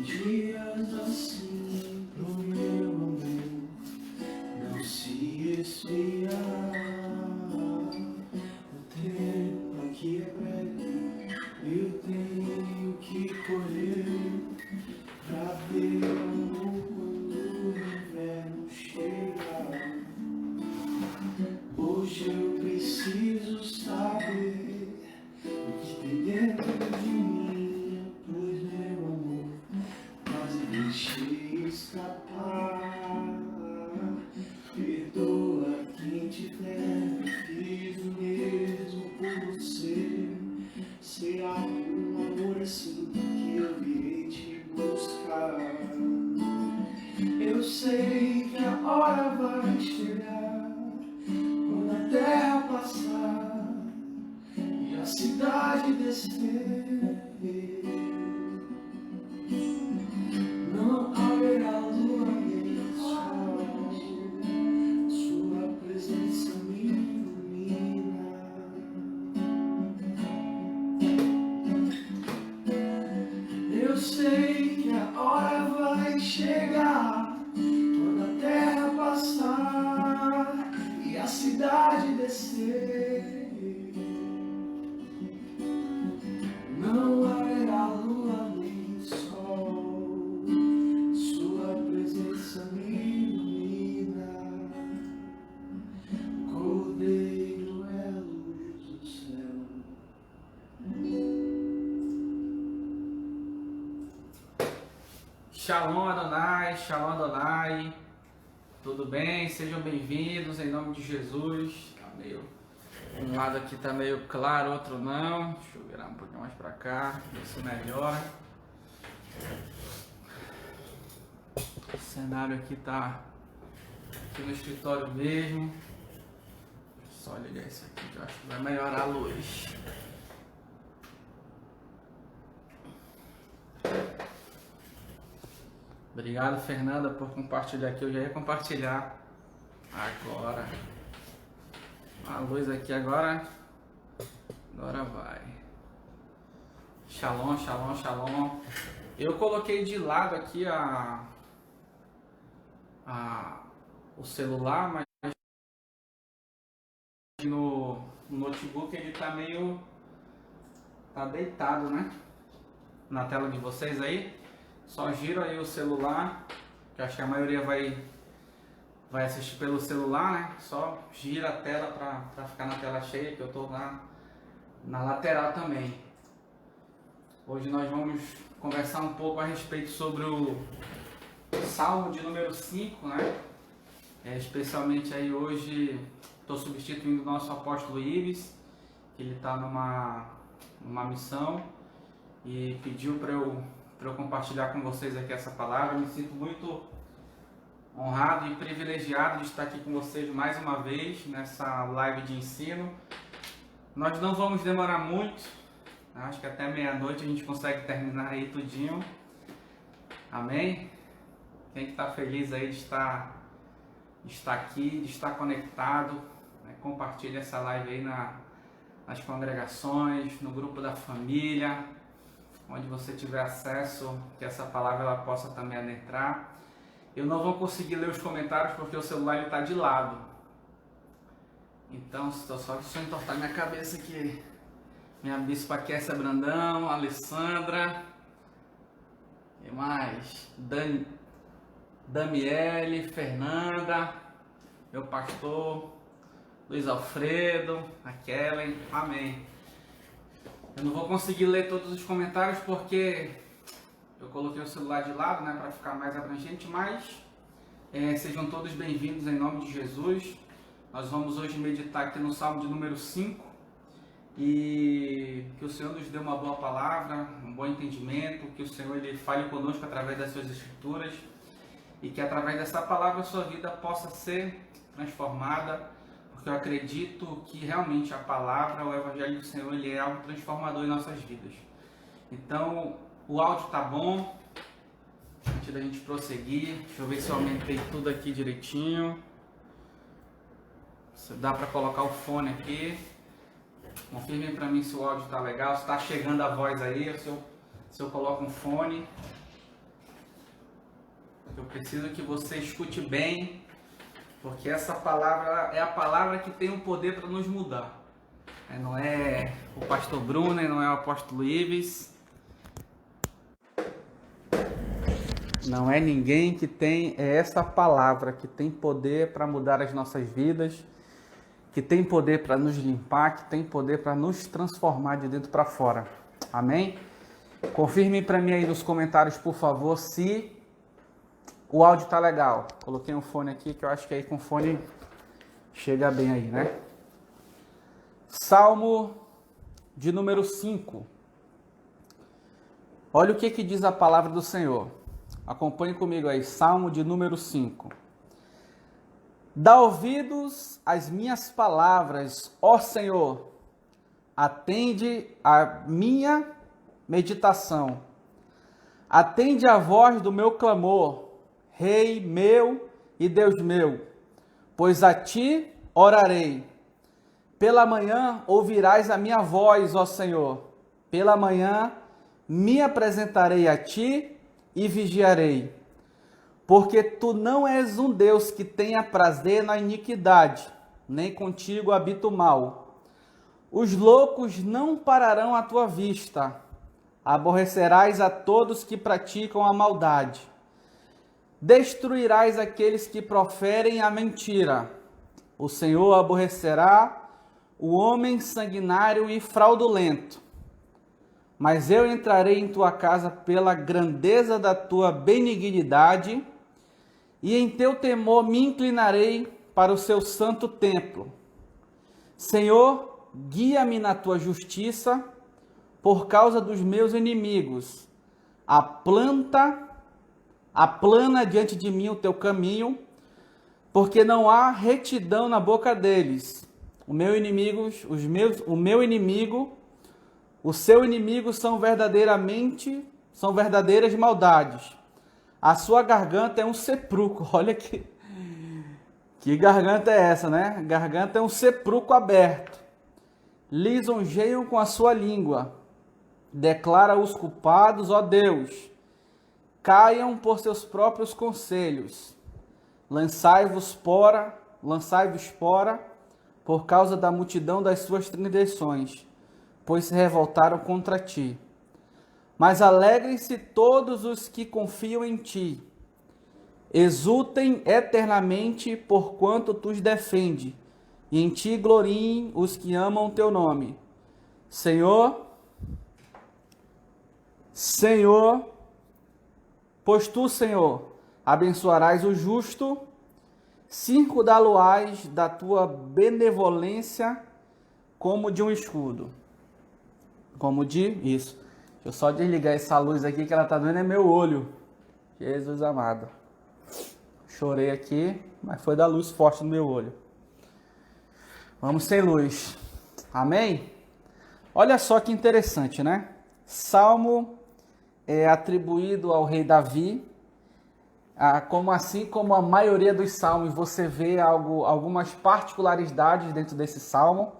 dias assim pro meu amor não se esfriar. O tempo aqui é breve, eu tenho que correr pra ver o amor quando o inverno chegar. Hoje eu preciso saber o que tem dentro de mim, pois meu amor quase deixei escapar. Perdoa quem tiver, fiz o mesmo por você. Será um amor assim que eu virei te buscar. Eu sei que a hora vai chegar, quando a terra passar e a cidade descer, não haverá lua nem sol, sua presença me ilumina. Eu sei que a hora vai chegar, quando a terra passar e a cidade descer, não haverá lua nem sol, sua presença me ilumina. O Cordeiro é a luz do céu. Shalom Adonai, tudo bem? Sejam bem-vindos em nome de Jesus. Um lado aqui tá meio claro, outro não. Deixa eu virar um pouquinho mais pra cá, ver se melhora. O cenário aqui tá aqui no escritório mesmo. Só ligar isso aqui que eu acho que vai melhorar a luz. Obrigado, Fernanda, por compartilhar aqui. Eu já ia compartilhar agora. A luz aqui agora vai. Shalom. Eu coloquei de lado aqui o celular, mas no notebook ele tá deitado, né? Na tela de vocês aí. Só giro aí o celular, que acho que a maioria vai assistir pelo celular, né? Só gira a tela pra ficar na tela cheia, que eu tô na lateral também. Hoje nós vamos conversar um pouco a respeito sobre o Salmo de número 5, né? Especialmente aí hoje estou substituindo o nosso apóstolo Ives, que ele está numa missão e pediu para eu compartilhar com vocês aqui essa palavra. Eu me sinto muito honrado e privilegiado de estar aqui com vocês mais uma vez nessa live de ensino. Nós não vamos demorar muito, acho que até meia-noite a gente consegue terminar aí tudinho. Amém? Quem que está feliz aí de estar aqui, de estar conectado, né? Compartilhe essa live aí nas congregações, no grupo da família, onde você tiver acesso, que essa palavra ela possa também adentrar. Eu não vou conseguir ler os comentários porque o celular está de lado. Então, só deixa eu entortar minha cabeça aqui. Minha bispa Kessia Brandão, Alessandra, e mais? Damiele, Fernanda, meu pastor, Luiz Alfredo, a Kellen, amém. Eu não vou conseguir ler todos os comentários porque eu coloquei o celular de lado, né, para ficar mais abrangente, mas sejam todos bem-vindos em nome de Jesus. Nós vamos hoje meditar aqui no Salmo de número 5 e que o Senhor nos dê uma boa palavra, um bom entendimento, que o Senhor ele fale conosco através das suas escrituras e que através dessa palavra a sua vida possa ser transformada. Eu acredito que realmente a palavra, o Evangelho do Senhor, ele é algo transformador em nossas vidas. Então, o áudio tá bom. Antes da gente prosseguir, deixa eu ver se eu aumentei tudo aqui direitinho. Se dá para colocar o fone aqui. Confirmem para mim se o áudio tá legal, se tá chegando a voz aí, se eu coloco um fone. Eu preciso que você escute bem, porque essa palavra é a palavra que tem o poder para nos mudar. Não é o pastor Bruno, não é o apóstolo Ives, não é ninguém que tem, é essa palavra que tem poder para mudar as nossas vidas, que tem poder para nos limpar, que tem poder para nos transformar de dentro para fora. Amém? Confirme para mim aí nos comentários, por favor, se o áudio tá legal. Coloquei um fone aqui que eu acho que aí com o fone chega bem aí, né? Salmo de número 5. Olha o que diz a palavra do Senhor. Acompanhe comigo aí, Salmo de número 5. Dá ouvidos às minhas palavras, ó Senhor, atende a minha meditação. Atende a voz do meu clamor, Rei meu e Deus meu, pois a ti orarei. Pela manhã ouvirás a minha voz, ó Senhor. Pela manhã me apresentarei a ti e vigiarei. Porque tu não és um Deus que tenha prazer na iniquidade, nem contigo habita o mal. Os loucos não pararão à tua vista. Aborrecerás a todos que praticam a maldade. Destruirás aqueles que proferem a mentira. O Senhor aborrecerá o homem sanguinário e fraudulento. Mas eu entrarei em tua casa pela grandeza da tua benignidade, e em teu temor me inclinarei para o seu santo templo. Senhor, guia-me na tua justiça, por causa dos meus inimigos. Aplana diante de mim o teu caminho, porque não há retidão na boca deles. O seu inimigo são verdadeiras maldades. A sua garganta é um sepulcro. Olha que garganta é essa, né? Garganta é um sepulcro aberto. Lisonjeiam com a sua língua. Declara os culpados, ó Deus. Caiam por seus próprios conselhos. Lançai-vos fora, por causa da multidão das suas transgressões, pois se revoltaram contra ti. Mas alegrem-se todos os que confiam em ti. Exultem eternamente, porquanto tu os defende, e em ti gloriem os que amam teu nome. Senhor, pois tu, Senhor, abençoarás o justo, circundá-lo-ás da tua benevolência como de um escudo. Isso. Deixa eu só desligar essa luz aqui que ela tá doendo é meu olho. Jesus amado. Chorei aqui, mas foi da luz forte no meu olho. Vamos sem luz. Amém? Olha só que interessante, né? Salmo é atribuído ao rei Davi. Assim como a maioria dos salmos, você vê algumas particularidades dentro desse salmo.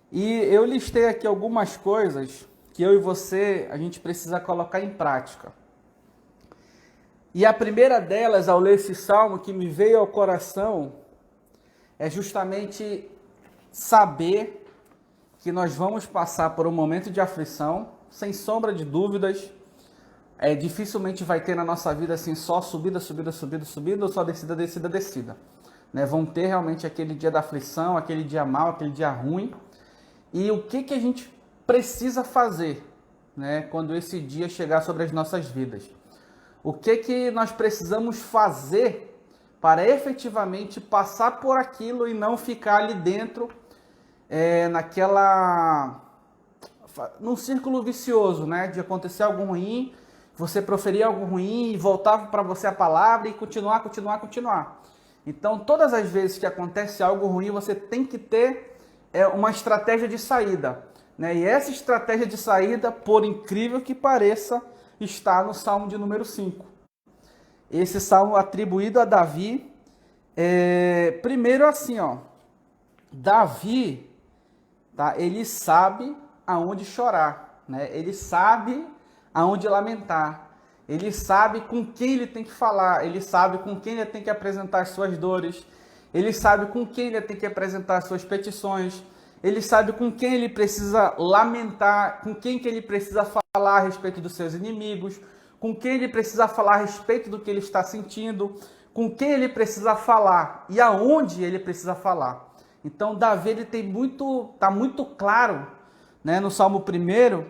E eu listei aqui algumas coisas que eu e você, a gente precisa colocar em prática. E a primeira delas, ao ler esse salmo, que me veio ao coração, é justamente saber que nós vamos passar por um momento de aflição, sem sombra de dúvidas. Dificilmente vai ter na nossa vida assim só subida, ou só descida. Né? Vão ter realmente aquele dia da aflição, aquele dia mau, aquele dia ruim. E o que a gente precisa fazer, né, quando esse dia chegar sobre as nossas vidas? O que nós precisamos fazer para efetivamente passar por aquilo e não ficar ali dentro, num círculo vicioso, né, de acontecer algo ruim, você proferir algo ruim e voltar para você a palavra e continuar. Então, todas as vezes que acontece algo ruim, você tem que ter uma estratégia de saída. Né? E essa estratégia de saída, por incrível que pareça, está no Salmo de número 5. Esse salmo atribuído a Davi, primeiro assim, ó, Davi, tá, ele sabe aonde chorar, né? Ele sabe aonde lamentar. ele sabe com quem ele tem que falar, ele sabe com quem ele tem que apresentar as suas dores, ele sabe com quem ele tem que apresentar as suas petições, ele sabe com quem ele precisa lamentar, com quem que ele precisa falar a respeito dos seus inimigos, com quem ele precisa falar a respeito do que ele está sentindo, com quem ele precisa falar e aonde ele precisa falar. Então Davi ele está muito claro, né, no Salmo 1,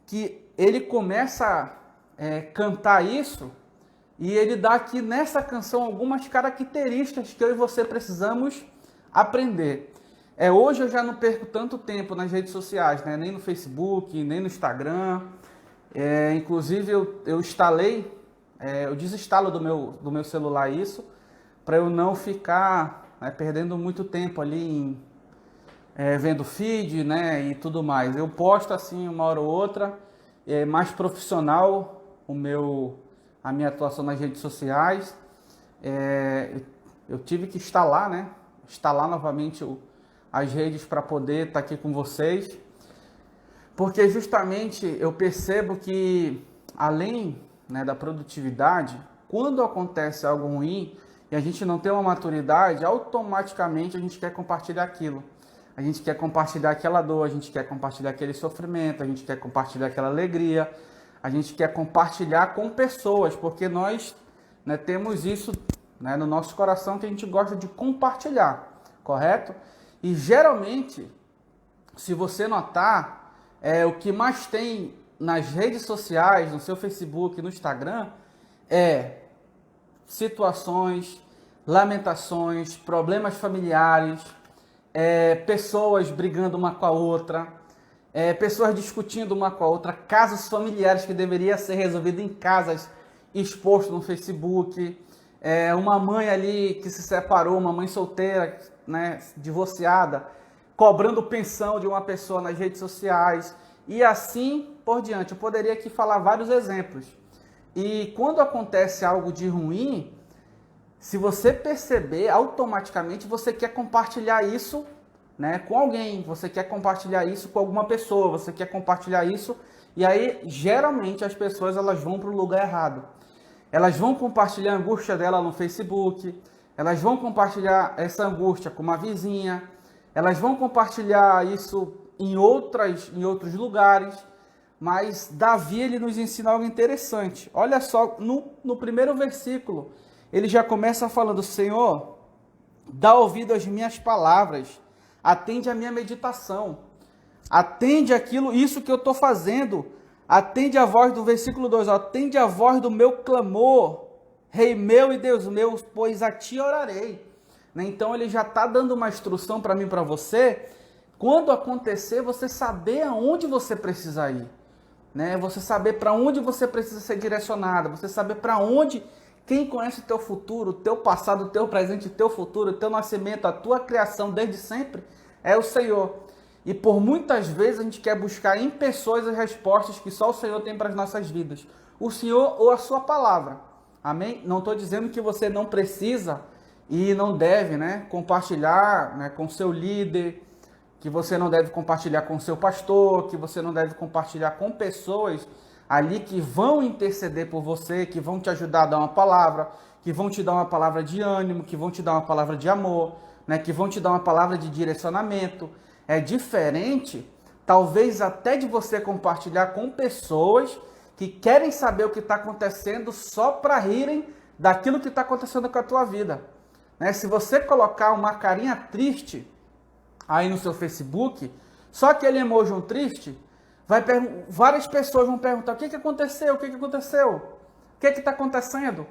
que ele começa a cantar isso e ele dá aqui nessa canção algumas características que eu e você precisamos aprender. Hoje eu já não perco tanto tempo nas redes sociais, né, nem no Facebook, nem no Instagram. Inclusive eu instalei, eu desinstalo do meu celular isso, para eu não ficar perdendo muito tempo ali vendo feed, né, e tudo mais. Eu posto assim uma hora ou outra, mais profissional a minha atuação nas redes sociais. Eu tive que instalar novamente as redes para poder estar aqui com vocês, porque justamente eu percebo que além, né, da produtividade, quando acontece algo ruim e a gente não tem uma maturidade, automaticamente a gente quer compartilhar aquilo. A gente quer compartilhar aquela dor, a gente quer compartilhar aquele sofrimento, a gente quer compartilhar aquela alegria, a gente quer compartilhar com pessoas, porque nós, né, temos isso, né, no nosso coração, que a gente gosta de compartilhar, correto? E geralmente, se você notar, o que mais tem nas redes sociais, no seu Facebook, no Instagram, situações, lamentações, problemas familiares, pessoas brigando uma com a outra, pessoas discutindo uma com a outra, casos familiares que deveriam ser resolvidos em casas, exposto no Facebook, uma mãe ali que se separou, uma mãe solteira, né, divorciada, cobrando pensão de uma pessoa nas redes sociais e assim por diante. Eu poderia aqui falar vários exemplos. E quando acontece algo de ruim, se você perceber, automaticamente você quer compartilhar isso, né, com alguém, você quer compartilhar isso com alguma pessoa, você quer compartilhar isso, e aí geralmente as pessoas elas vão para o lugar errado. Elas vão compartilhar a angústia dela no Facebook, elas vão compartilhar essa angústia com uma vizinha, elas vão compartilhar isso em outros lugares, mas Davi ele nos ensina algo interessante. Olha só, no primeiro versículo, ele já começa falando: Senhor, dá ouvido às minhas palavras, atende à minha meditação, atende isso que eu estou fazendo, atende a voz do versículo 2, atende a voz do meu clamor, Rei meu e Deus meu, pois a ti orarei. Então ele já está dando uma instrução para mim e para você, quando acontecer, você saber aonde você precisa ir, né? Você saber para onde você precisa ser direcionado, você saber para onde, quem conhece o teu futuro, o teu passado, o teu presente, o teu futuro, o teu nascimento, a tua criação desde sempre, é o Senhor. E por muitas vezes a gente quer buscar em pessoas as respostas que só o Senhor tem para as nossas vidas. O Senhor ou a sua palavra. Amém? Não estou dizendo que você não precisa e não deve, né, compartilhar, né, com seu líder, que você não deve compartilhar com seu pastor, que você não deve compartilhar com pessoas ali que vão interceder por você, que vão te ajudar a dar uma palavra, que vão te dar uma palavra de ânimo, que vão te dar uma palavra de amor, né, que vão te dar uma palavra de direcionamento. É diferente, talvez até de você compartilhar com pessoas que querem saber o que está acontecendo só para rirem daquilo que está acontecendo com a tua vida. Né? Se você colocar uma carinha triste aí no seu Facebook, só aquele emoji triste, várias pessoas vão perguntar: o que aconteceu? O que aconteceu? O que está acontecendo?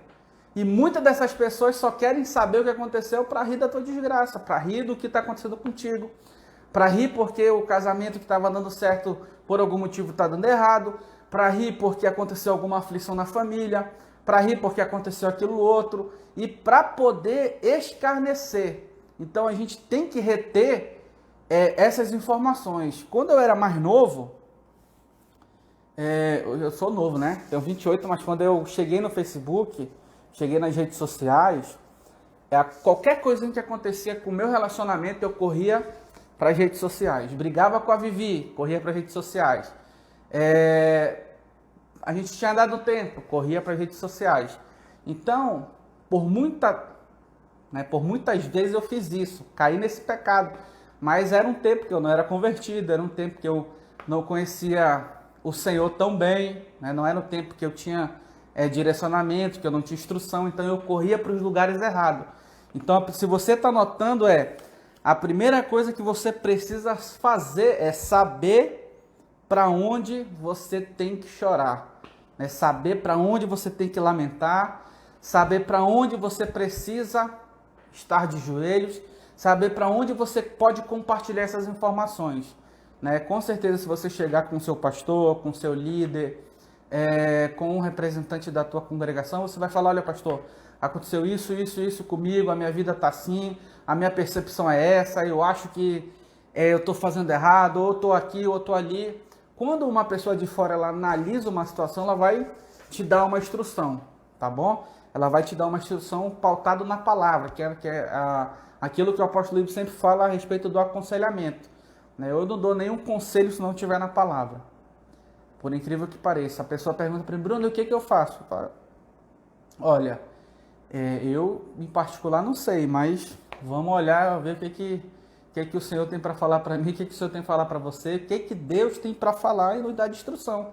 E muitas dessas pessoas só querem saber o que aconteceu para rir da tua desgraça, para rir do que está acontecendo contigo, para rir porque o casamento que estava dando certo por algum motivo está dando errado, para rir porque aconteceu alguma aflição na família, para rir porque aconteceu aquilo outro, e para poder escarnecer. Então a gente tem que reter essas informações. Quando eu era mais novo, eu sou novo, né? Tenho 28, mas quando eu cheguei no Facebook, cheguei nas redes sociais, qualquer coisa que acontecia com o meu relacionamento, eu corria para as redes sociais. Brigava com a Vivi, corria para as redes sociais. a gente tinha dado tempo, corria para as redes sociais. Então, por muitas vezes eu fiz isso, caí nesse pecado. Mas era um tempo que eu não era convertido, era um tempo que eu não conhecia o Senhor tão bem, né? Não era um tempo que eu tinha direcionamento, que eu não tinha instrução, então eu corria para os lugares errados. Então, se você está notando, a primeira coisa que você precisa fazer é saber para onde você tem que chorar, né? Saber para onde você tem que lamentar, saber para onde você precisa estar de joelhos, saber para onde você pode compartilhar essas informações, né? Com certeza, se você chegar com o seu pastor, com o seu líder, com um representante da tua congregação, você vai falar: olha, pastor, aconteceu isso comigo, a minha vida está assim, a minha percepção é essa, eu acho que eu estou fazendo errado, ou estou aqui, ou estou ali. Quando uma pessoa de fora ela analisa uma situação, ela vai te dar uma instrução, tá bom? Ela vai te dar uma instrução pautada na palavra, que é aquilo que o apóstolo Líbio sempre fala a respeito do aconselhamento, né? Eu não dou nenhum conselho se não estiver na palavra. Por incrível que pareça. A pessoa pergunta para mim: Bruno, o que eu faço? Eu falo: olha, eu em particular não sei, mas vamos olhar, ver o que o Senhor tem para falar para mim, o que o Senhor tem para falar para você, o que Deus tem para falar e nos dar de instrução,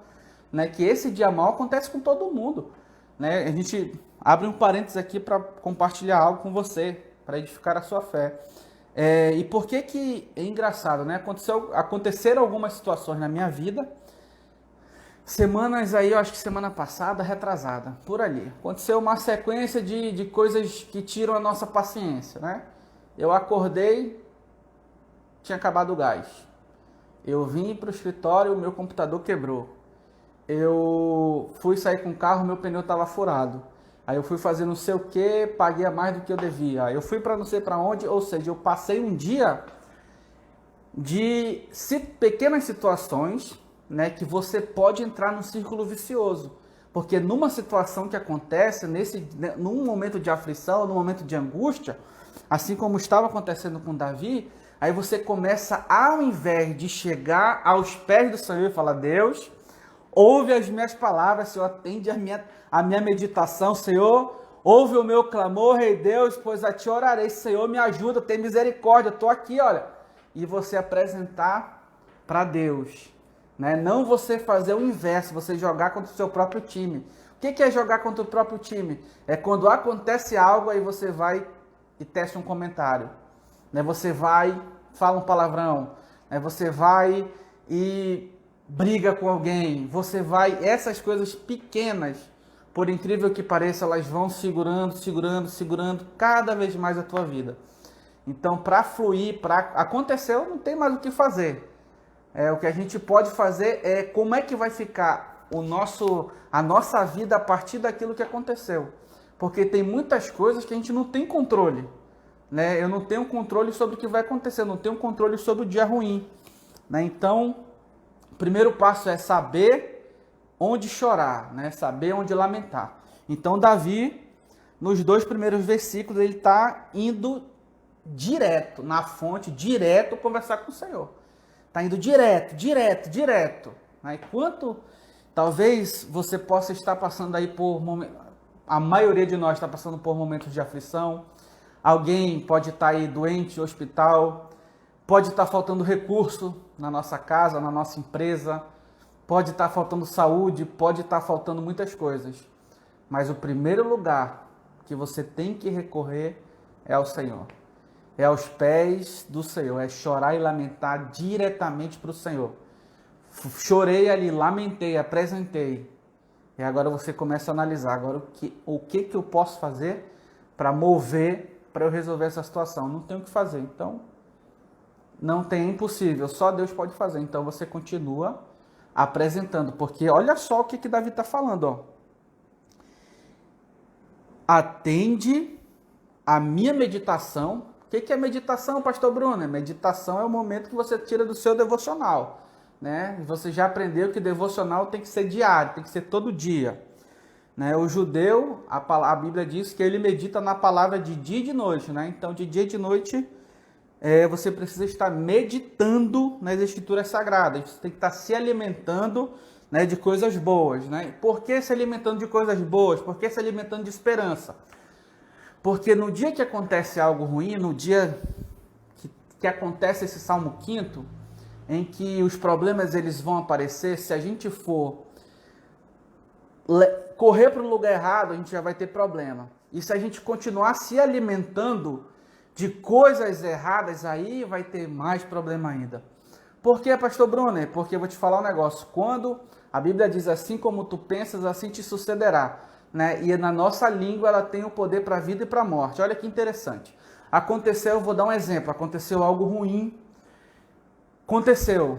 né? Que esse dia mal acontece com todo mundo, né? A gente abre um parênteses aqui para compartilhar algo com você, para edificar a sua fé. E por que é engraçado, né? Aconteceram algumas situações na minha vida, semanas aí, eu acho que semana passada, retrasada, por ali. Aconteceu uma sequência de coisas que tiram a nossa paciência, né? Eu acordei, tinha acabado o gás. Eu vim para o escritório, o meu computador quebrou. Eu fui sair com o carro, meu pneu estava furado. Aí eu fui fazer não sei o que, paguei a mais do que eu devia. Aí eu fui para não sei para onde, ou seja, eu passei um dia de pequenas situações, né, que você pode entrar num círculo vicioso. Porque numa situação que acontece, num momento de aflição, num momento de angústia, assim como estava acontecendo com Davi, aí você começa, ao invés de chegar aos pés do Senhor e falar: Deus, ouve as minhas palavras, Senhor, atende a minha meditação, Senhor, ouve o meu clamor, Rei Deus, pois a ti orarei, Senhor, me ajuda, tem misericórdia, estou aqui, olha. E você apresentar para Deus, né? Não você fazer o inverso, você jogar contra o seu próprio time. O que é jogar contra o próprio time? É quando acontece algo, aí você vai e testa um comentário, né? Você vai, fala um palavrão, né? Você vai e briga com alguém, você vai, essas coisas pequenas, por incrível que pareça, elas vão segurando cada vez mais a tua vida. Então, para fluir, aconteceu, não tem mais o que fazer. O que a gente pode fazer é como é que vai ficar a nossa vida a partir daquilo que aconteceu. Porque tem muitas coisas que a gente não tem controle, né? Eu não tenho controle sobre o que vai acontecer, eu não tenho controle sobre o dia ruim, né? Então, o primeiro passo é saber onde chorar, né? Saber onde lamentar. Então, Davi, nos 2 primeiros versículos, ele está indo direto na fonte, direto conversar com o Senhor. Está indo direto. Né? Enquanto talvez você possa estar passando aí por momentos, a maioria de nós está passando por momentos de aflição. Alguém pode estar aí doente, hospital, pode estar faltando recurso na nossa casa, na nossa empresa, pode estar faltando saúde, pode estar faltando muitas coisas. Mas o primeiro lugar que você tem que recorrer é ao Senhor. É aos pés do Senhor, é chorar e lamentar diretamente para o Senhor. Chorei ali, lamentei, apresentei. E agora você começa a analisar, agora o que eu posso fazer para mover, para eu resolver essa situação? Não tenho o que fazer, então não tem, impossível, só Deus pode fazer. Então você continua apresentando, porque olha só o que Davi está falando, ó. Atende a minha meditação. O que é meditação, pastor Bruno? Meditação é o momento que você tira do seu devocional, né? Você já aprendeu que devocional tem que ser diário, tem que ser todo dia, né? O judeu, a Bíblia diz que ele medita na palavra de dia e de noite, né? Então, de dia e de noite, você precisa estar meditando nas escrituras sagradas. Você tem que estar se alimentando né, de coisas boas, né? Por que se alimentando de coisas boas? Por que se alimentando de esperança? Porque no dia que acontece algo ruim, no dia que acontece esse Salmo 5º, em que os problemas eles vão aparecer, se a gente for correr para o lugar errado, a gente já vai ter problema. E se a gente continuar se alimentando de coisas erradas, aí vai ter mais problema ainda. Por que, pastor Brunner? Porque eu vou te falar um negócio. Quando a Bíblia diz assim como tu pensas, assim te sucederá, né? E na nossa língua ela tem o poder para a vida e para a morte. Olha que interessante. Aconteceu, eu vou dar um exemplo, aconteceu algo ruim. Aconteceu,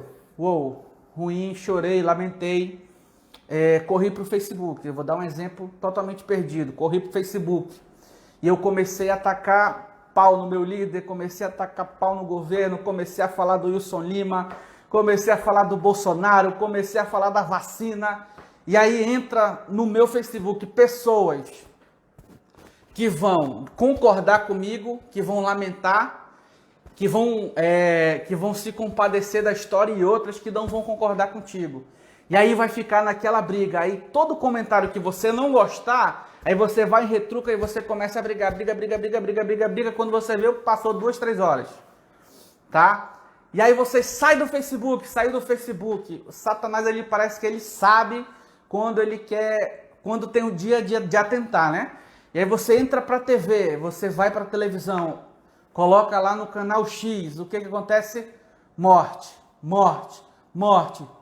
ruim, chorei, lamentei, corri para o Facebook. Eu vou dar um exemplo totalmente perdido. Corri para o Facebook e eu comecei a atacar pau no meu líder, comecei a atacar pau no governo, comecei a falar do Wilson Lima, comecei a falar do Bolsonaro, comecei a falar da vacina. E aí entra no meu Facebook pessoas que vão concordar comigo, que vão lamentar, que vão se compadecer da história, e outras que não vão concordar contigo. E aí vai ficar naquela briga. Aí todo comentário que você não gostar, aí você vai em retruca e você começa a brigar. Briga. Quando você vê, passou 2, 3 horas. Tá? E aí você saiu do Facebook. O Satanás ali parece que ele sabe quando tem o dia de atentar, né? E aí você entra para a TV, você vai para a televisão, coloca lá no canal X, o que acontece? Morte,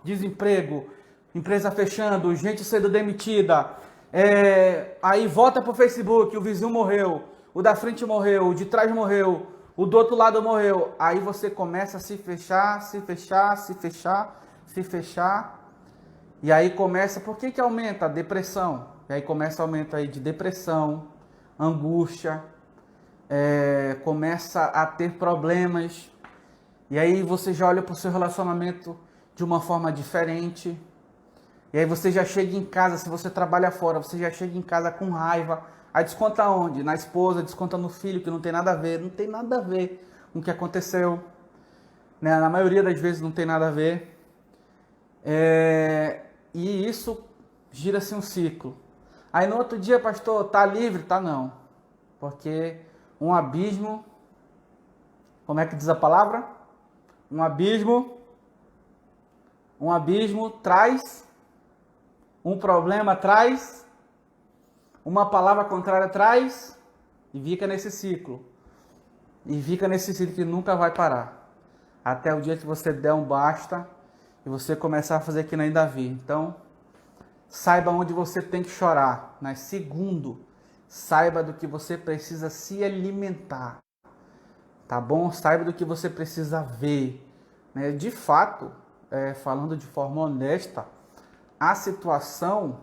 desemprego, empresa fechando, gente sendo demitida. Aí volta para o Facebook, o vizinho morreu, o da frente morreu, o de trás morreu, o do outro lado morreu. Aí você começa a se fechar. E aí começa, por que aumenta? A depressão. E aí começa a aumentar aí de depressão, angústia, começa a ter problemas. E aí você já olha para o seu relacionamento de uma forma diferente. E aí você já chega em casa, se você trabalha fora, você já chega em casa com raiva. Aí desconta onde? Na esposa, desconta no filho, que não tem nada a ver. Não tem nada a ver com o que aconteceu. Né? Na maioria das vezes não tem nada a ver. E isso gira-se um ciclo. Aí no outro dia, pastor, tá livre? Tá não. Porque um abismo, como é que diz a palavra? Um abismo traz, um problema traz, uma palavra contrária traz, e fica nesse ciclo. E fica nesse ciclo que nunca vai parar. Até o dia que você der um basta e você começar a fazer que nem Davi. Então, saiba onde você tem que chorar. Né? Segundo, saiba do que você precisa se alimentar. Tá bom? Saiba do que você precisa ver. Né? De fato, falando de forma honesta, a situação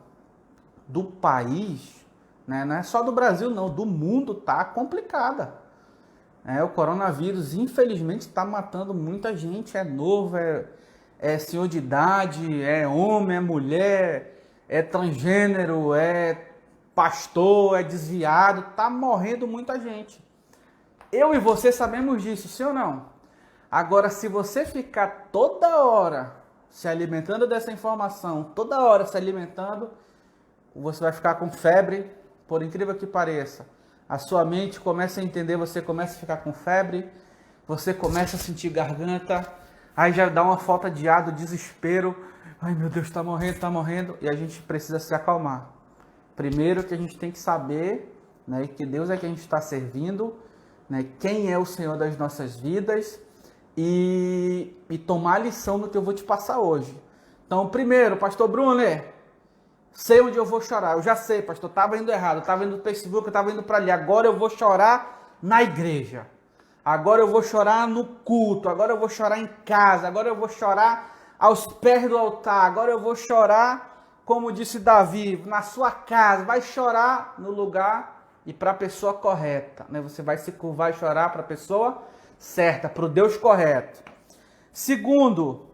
do país, né? Não é só do Brasil não, do mundo tá complicada. O coronavírus, infelizmente, está matando muita gente. É novo, é senhor de idade, é homem, é mulher, é transgênero, é pastor, é desviado. Tá morrendo muita gente. Eu e você sabemos disso, sim ou não? Agora, se você ficar toda hora se alimentando dessa informação, toda hora se alimentando, você vai ficar com febre, por incrível que pareça. A sua mente começa a entender, você começa a ficar com febre, você começa a sentir garganta, aí já dá uma falta de ar, do desespero. Ai meu Deus, tá morrendo, e a gente precisa se acalmar. Primeiro que a gente tem que saber, né, que Deus é quem a gente está servindo, né, quem é o Senhor das nossas vidas, e tomar a lição do que eu vou te passar hoje. Então, primeiro, pastor Brunner, sei onde eu vou chorar. Eu já sei, pastor, estava indo errado, estava indo no Facebook, eu estava indo para ali. Agora eu vou chorar na igreja. Agora eu vou chorar no culto. Agora eu vou chorar em casa. Agora eu vou chorar aos pés do altar. Agora eu vou chorar, como disse Davi, na sua casa. Vai chorar no lugar e para a pessoa correta. Né? Você vai se curvar e chorar para a pessoa certa, para o Deus correto. Segundo,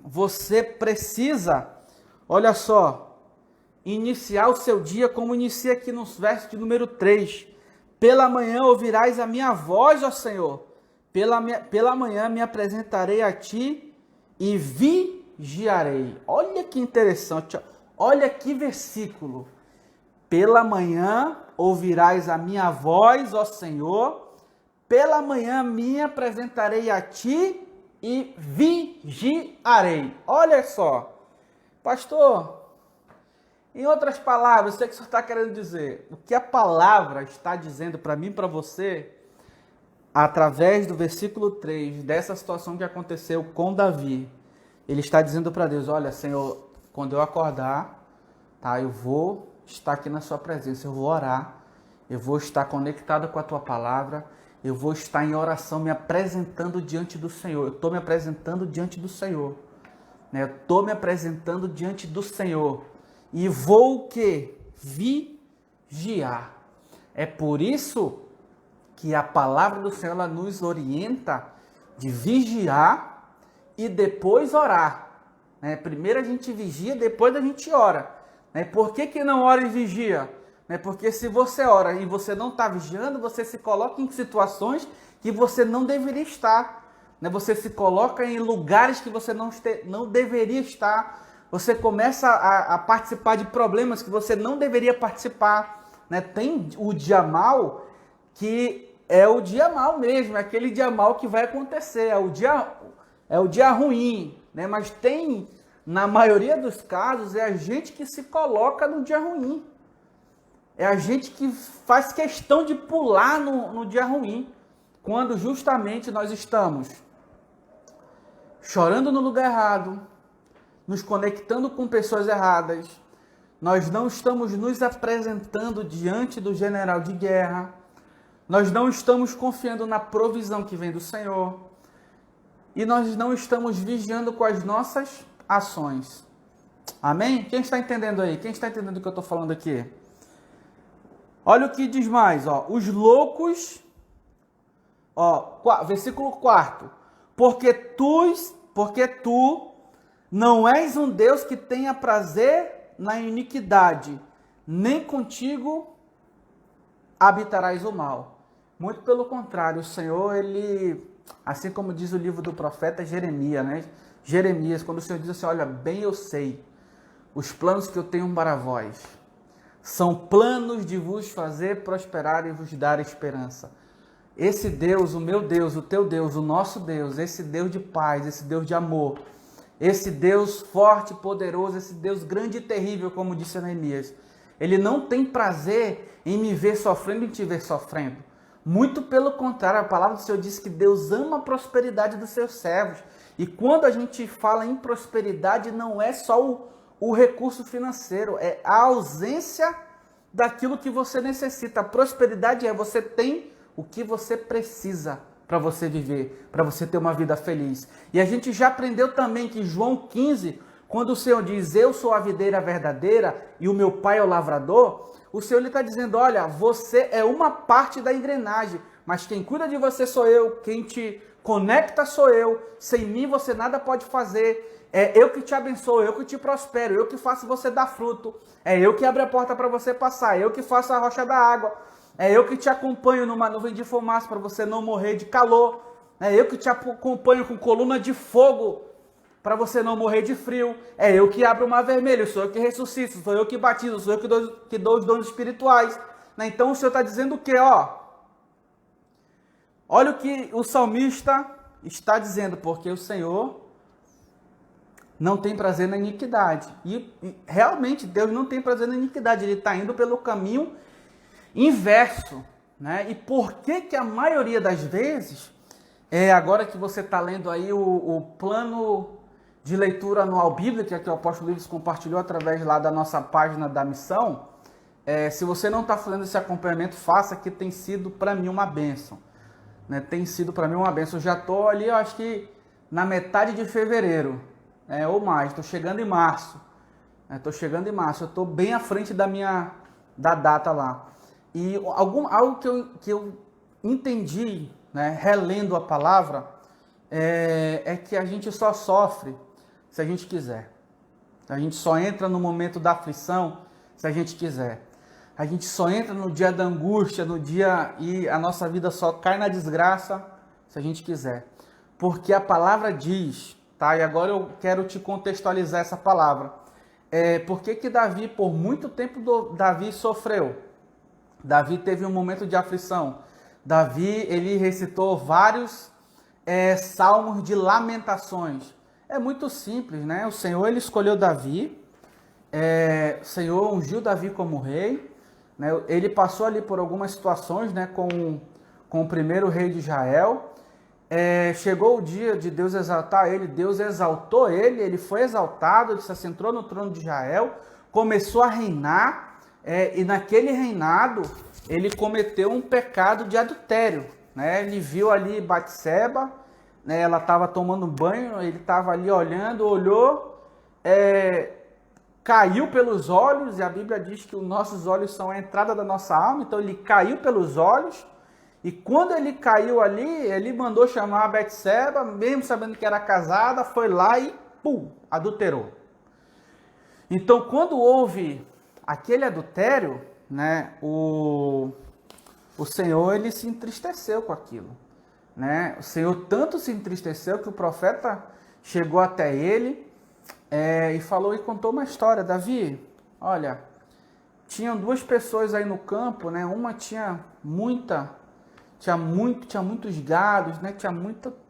você precisa, olha só, iniciar o seu dia como inicia aqui no verso de número 3. Pela manhã ouvirás a minha voz, ó Senhor. Pela manhã me apresentarei a ti e vi vigiarei. Olha que interessante, olha que versículo. Pela manhã ouvirás a minha voz, ó Senhor, pela manhã me apresentarei a ti e vigiarei. Olha só, pastor, em outras palavras, o que o senhor está querendo dizer? O que a palavra está dizendo para mim e para você, através do versículo 3, dessa situação que aconteceu com Davi, ele está dizendo para Deus, olha, Senhor, quando eu acordar, tá, eu vou estar aqui na sua presença, eu vou orar, eu vou estar conectado com a tua palavra, eu vou estar em oração me apresentando diante do Senhor. Eu estou me apresentando diante do Senhor, né? Eu estou me apresentando diante do Senhor e vou o quê? Vigiar. É por isso que a palavra do Senhor ela nos orienta de vigiar e depois orar, né? Primeiro a gente vigia, depois a gente ora. Por que não ora e vigia? Porque se você ora e você não está vigiando, você se coloca em situações que você não deveria estar. Você se coloca em lugares que você não deveria estar. Você começa a participar de problemas que você não deveria participar. Tem o dia mal, que é o dia mal mesmo, é aquele dia mal que vai acontecer, é o dia ruim. Mas tem... Na maioria dos casos, é a gente que se coloca no dia ruim. É a gente que faz questão de pular no dia ruim. Quando justamente nós estamos chorando no lugar errado, nos conectando com pessoas erradas, nós não estamos nos apresentando diante do general de guerra, nós não estamos confiando na provisão que vem do Senhor, e nós não estamos vigiando com as nossas ações. Amém? Quem está entendendo aí? Quem está entendendo o que eu estou falando aqui? Olha o que diz mais, os loucos, versículo 4, porque tu não és um Deus que tenha prazer na iniquidade, nem contigo habitarás o mal. Muito pelo contrário, o Senhor, ele, assim como diz o livro do profeta Jeremias, Jeremias, quando o Senhor diz assim, olha, bem eu sei, os planos que eu tenho para vós, são planos de vos fazer prosperar e vos dar esperança. Esse Deus, o meu Deus, o teu Deus, o nosso Deus, esse Deus de paz, esse Deus de amor, esse Deus forte e poderoso, esse Deus grande e terrível, como disse Neemias, ele não tem prazer em me ver sofrendo e te ver sofrendo. Muito pelo contrário, a palavra do Senhor diz que Deus ama a prosperidade dos seus servos. E quando a gente fala em prosperidade, não é só o recurso financeiro, é a ausência daquilo que você necessita. A prosperidade é você tem o que você precisa para você viver, para você ter uma vida feliz. E a gente já aprendeu também que em João 15, quando o Senhor diz, eu sou a videira verdadeira e o meu pai é o lavrador, o Senhor está dizendo, olha, você é uma parte da engrenagem, mas quem cuida de você sou eu, quem te conecta sou eu, sem mim você nada pode fazer, é eu que te abençoo, eu que te prospero, eu que faço você dar fruto, é eu que abro a porta para você passar, é eu que faço a rocha da água, é eu que te acompanho numa nuvem de fumaça para você não morrer de calor, é eu que te acompanho com coluna de fogo para você não morrer de frio, é eu que abro o mar vermelho, sou eu que ressuscito, sou eu que batizo, sou eu que dou os dons espirituais. Então o Senhor está dizendo o quê? Olha o que o salmista está dizendo, porque o Senhor não tem prazer na iniquidade. E realmente Deus não tem prazer na iniquidade, ele está indo pelo caminho inverso. E por que a maioria das vezes, agora que você está lendo aí o plano de leitura anual bíblica que o apóstolo Luiz compartilhou através lá da nossa página da missão, se você não está fazendo esse acompanhamento, faça, que tem sido para mim uma bênção. Tem sido para mim uma bênção. Eu já estou ali, eu acho que na metade de fevereiro, ou mais, estou chegando em março. Eu estou bem à frente da data lá. E algo que eu entendi, relendo a palavra, é que a gente só sofre se a gente quiser. A gente só entra no momento da aflição se a gente quiser. A gente só entra no dia da angústia, e a nossa vida só cai na desgraça se a gente quiser. Porque a palavra diz, tá? E agora eu quero te contextualizar essa palavra. Por que Davi, por muito tempo, Davi sofreu? Davi teve um momento de aflição. Davi, ele recitou vários salmos de lamentações. É muito simples, né? O Senhor, ele escolheu Davi, o Senhor ungiu Davi como rei, né? Ele passou ali por algumas situações, né? Com o primeiro rei de Israel. Chegou o dia de Deus exaltar ele, Deus exaltou ele, ele foi exaltado, ele se assentou no trono de Israel, começou a reinar, e naquele reinado ele cometeu um pecado de adultério, né? Ele viu ali Batseba, né? Ela estava tomando banho, ele estava ali olhando, olhou, caiu pelos olhos, e a Bíblia diz que os nossos olhos são a entrada da nossa alma, então ele caiu pelos olhos. E quando ele caiu ali, ele mandou chamar a Batseba, mesmo sabendo que era casada, foi lá e adulterou. Então, quando houve aquele adultério, né, o Senhor, ele se entristeceu com aquilo, né? O Senhor tanto se entristeceu que o profeta chegou até ele e falou e contou uma história. Davi, olha, tinham duas pessoas aí no campo, né? Uma tinha muitos gados, né?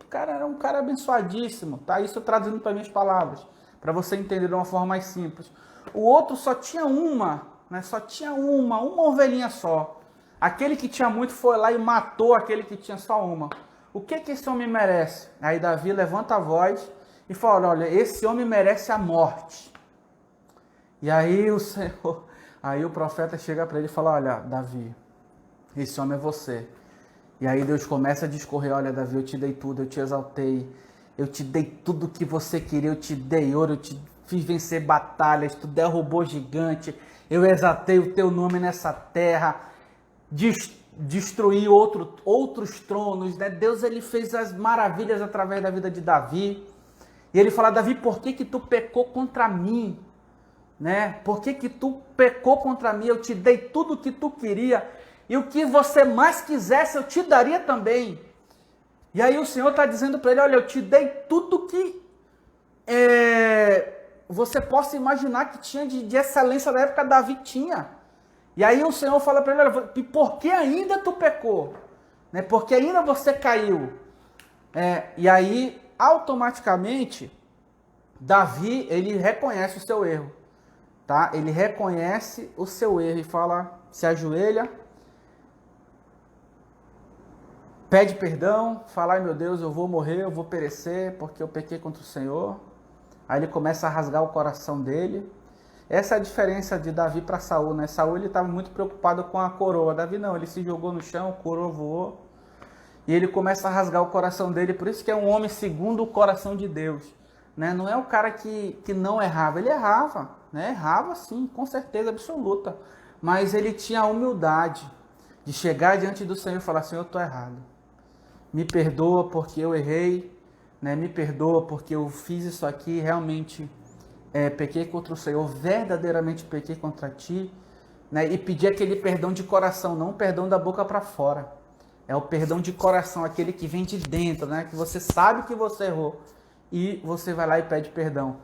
Cara, era um cara abençoadíssimo, tá? Isso eu traduzindo para minhas palavras, para você entender de uma forma mais simples. O outro só tinha uma, né? Só tinha uma ovelhinha só. Aquele que tinha muito foi lá e matou aquele que tinha só uma. O que esse homem merece? Aí Davi levanta a voz e fala: olha, esse homem merece a morte. E aí o profeta chega para ele e fala: olha, Davi, esse homem é você. E aí Deus começa a discorrer: olha, Davi, eu te dei tudo, eu te exaltei, eu te dei tudo que você queria, eu te dei ouro, eu te fiz vencer batalhas, tu derrubou gigante, eu exaltei o teu nome nessa terra, destruí outros tronos, né? Deus, ele fez as maravilhas através da vida de Davi. E ele fala: Davi, por que tu pecou contra mim? Né? Por que tu pecou contra mim? Eu te dei tudo o que tu queria. E o que você mais quisesse, eu te daria também. E aí o Senhor está dizendo para ele: olha, eu te dei tudo que você possa imaginar que tinha de excelência da época Davi tinha. E aí o Senhor fala para ele: olha, por que ainda tu pecou? Né? Porque ainda você caiu. E aí, automaticamente, Davi, ele reconhece o seu erro. Tá? Ele reconhece o seu erro e fala, se ajoelha, pede perdão, fala: ai meu Deus, eu vou morrer, eu vou perecer porque eu pequei contra o Senhor. Aí ele começa a rasgar o coração dele. Essa é a diferença de Davi para Saul, né? Saul, ele estava muito preocupado com a coroa. Davi não, ele se jogou no chão, a coroa voou. E ele começa a rasgar o coração dele, por isso que é um homem segundo o coração de Deus. Né? Não é o cara que não errava, ele errava, né? Errava sim, com certeza absoluta. Mas ele tinha a humildade de chegar diante do Senhor e falar: Senhor, eu estou errado. Me perdoa porque eu errei, né? Me perdoa porque eu fiz isso aqui, realmente pequei contra o Senhor, verdadeiramente pequei contra ti, né? E pedir aquele perdão de coração, não o perdão da boca para fora. É o perdão de coração, aquele que vem de dentro, né? Que você sabe que você errou e você vai lá e pede perdão.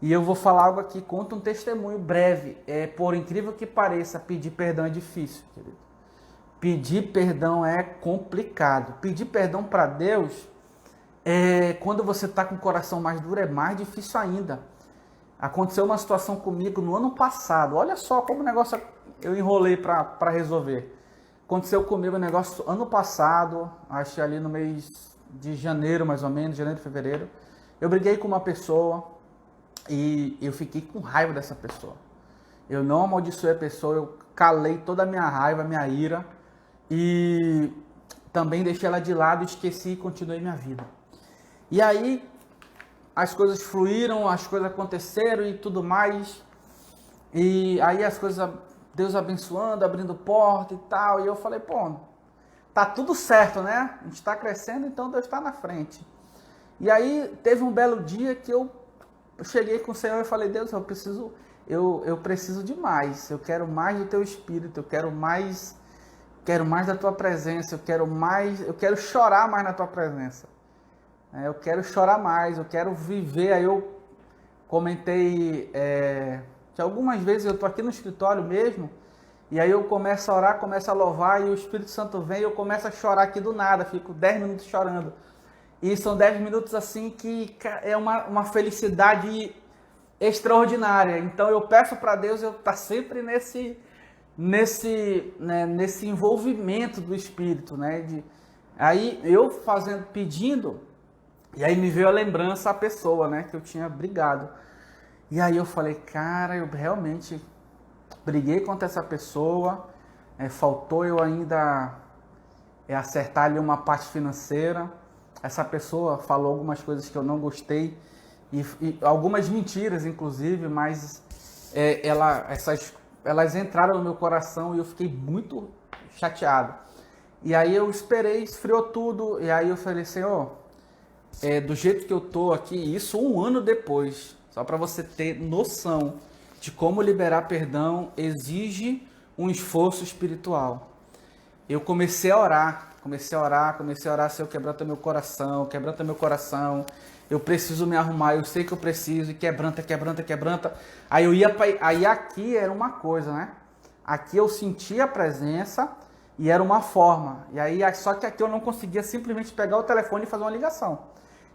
E eu vou falar algo aqui, conta um testemunho breve. Por incrível que pareça, pedir perdão é difícil, querido. Pedir perdão é complicado. Pedir perdão para Deus, quando você está com o coração mais duro, é mais difícil ainda. Aconteceu uma situação comigo no ano passado. Olha só como o negócio eu enrolei para resolver. Aconteceu comigo um negócio ano passado, acho que ali no mês de janeiro, mais ou menos, janeiro, fevereiro. Eu briguei com uma pessoa e eu fiquei com raiva dessa pessoa. Eu não amaldiçoei a pessoa, eu calei toda a minha raiva, a minha ira e também deixei ela de lado, esqueci e continuei minha vida. E aí as coisas fluíram, as coisas aconteceram e tudo mais. E aí as coisas, Deus abençoando, abrindo porta e tal. E eu falei: pô, tá tudo certo, né? A gente está crescendo, então Deus está na frente. E aí teve um belo dia que eu cheguei com o Senhor e falei: Deus, eu preciso de mais. Eu quero mais do teu Espírito, eu quero mais da tua presença, eu quero chorar mais na tua presença. Eu quero chorar mais, eu quero viver. Aí eu comentei que algumas vezes eu estou aqui no escritório mesmo, e aí eu começo a orar, começo a louvar, e o Espírito Santo vem e eu começo a chorar aqui do nada, fico 10 minutos chorando. E são 10 minutos assim que é uma felicidade extraordinária. Então eu peço para Deus eu estar sempre nesse envolvimento do Espírito, né? Aí eu pedindo, e aí me veio a lembrança a pessoa, né, que eu tinha brigado. E aí eu falei, cara, eu realmente briguei contra essa pessoa, faltou eu ainda acertar ali uma parte financeira. Essa pessoa falou algumas coisas que eu não gostei, e algumas mentiras, inclusive, mas elas entraram no meu coração e eu fiquei muito chateado. E aí eu esperei, esfriou tudo, e aí eu falei, Senhor, do jeito que eu tô aqui, isso 1 ano depois, só para você ter noção de como liberar perdão exige um esforço espiritual. Eu comecei a orar, Senhor, quebranta meu coração, eu preciso me arrumar, eu sei que eu preciso, e quebranta. Aí aqui era uma coisa, né? Aqui eu sentia a presença e era uma forma. E aí, só que aqui eu não conseguia simplesmente pegar o telefone e fazer uma ligação.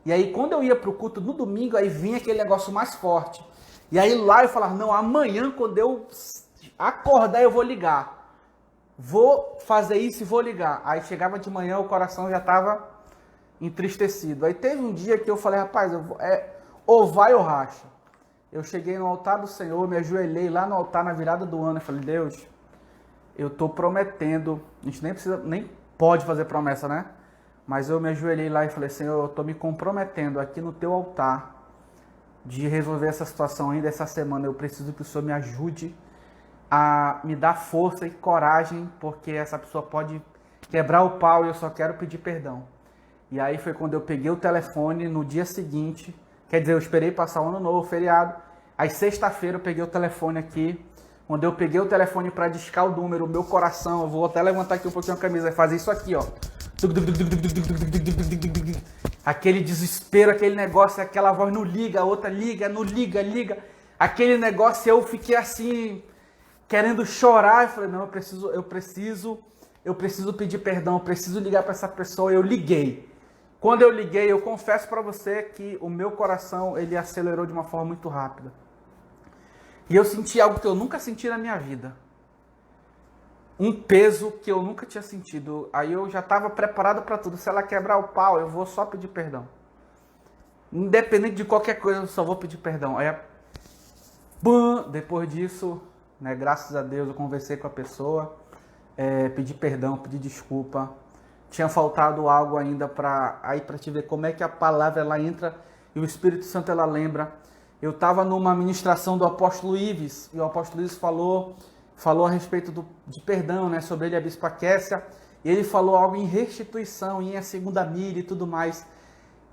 E aí quando eu ia para o culto no domingo, aí vinha aquele negócio mais forte. E aí lá eu falava, não, amanhã quando eu acordar eu vou ligar. Vou fazer isso e vou ligar. Aí chegava de manhã, o coração já estava entristecido. Aí teve um dia que eu falei, rapaz, ou vai ou racha. Eu cheguei no altar do Senhor, me ajoelhei lá no altar na virada do ano. Eu falei, Deus, eu estou prometendo. A gente nem pode fazer promessa, né? Mas eu me ajoelhei lá e falei, Senhor, eu estou me comprometendo aqui no teu altar de resolver essa situação ainda essa semana. Eu preciso que o Senhor me ajude a me dar força e coragem, porque essa pessoa pode quebrar o pau e eu só quero pedir perdão. E aí foi quando eu peguei o telefone no dia seguinte, quer dizer, eu esperei passar o ano novo, feriado, aí sexta-feira eu peguei o telefone aqui, quando eu peguei o telefone para discar o número, o meu coração, eu vou até levantar aqui um pouquinho a camisa e fazer isso aqui, ó. Aquele desespero, aquele negócio, aquela voz não liga, a outra liga, não liga, liga. Aquele negócio, eu fiquei assim, querendo chorar. Eu falei, não, eu preciso pedir perdão, eu preciso ligar para essa pessoa. Eu liguei. Quando eu liguei, eu confesso para você que o meu coração, ele acelerou de uma forma muito rápida. E eu senti algo que eu nunca senti na minha vida. Um peso que eu nunca tinha sentido. Aí eu já estava preparado para tudo. Se ela quebrar o pau, eu vou só pedir perdão. Independente de qualquer coisa, eu só vou pedir perdão. Aí, depois disso, né, graças a Deus, eu conversei com a pessoa, pedi perdão, pedi desculpa. Tinha faltado algo ainda para te ver como é que a palavra ela entra e o Espírito Santo ela lembra. Eu estava numa ministração do apóstolo Ives, e o apóstolo Ives falou a respeito de perdão, né, sobre ele, a bispa Kessia, e ele falou algo em restituição, em a segunda milha e tudo mais.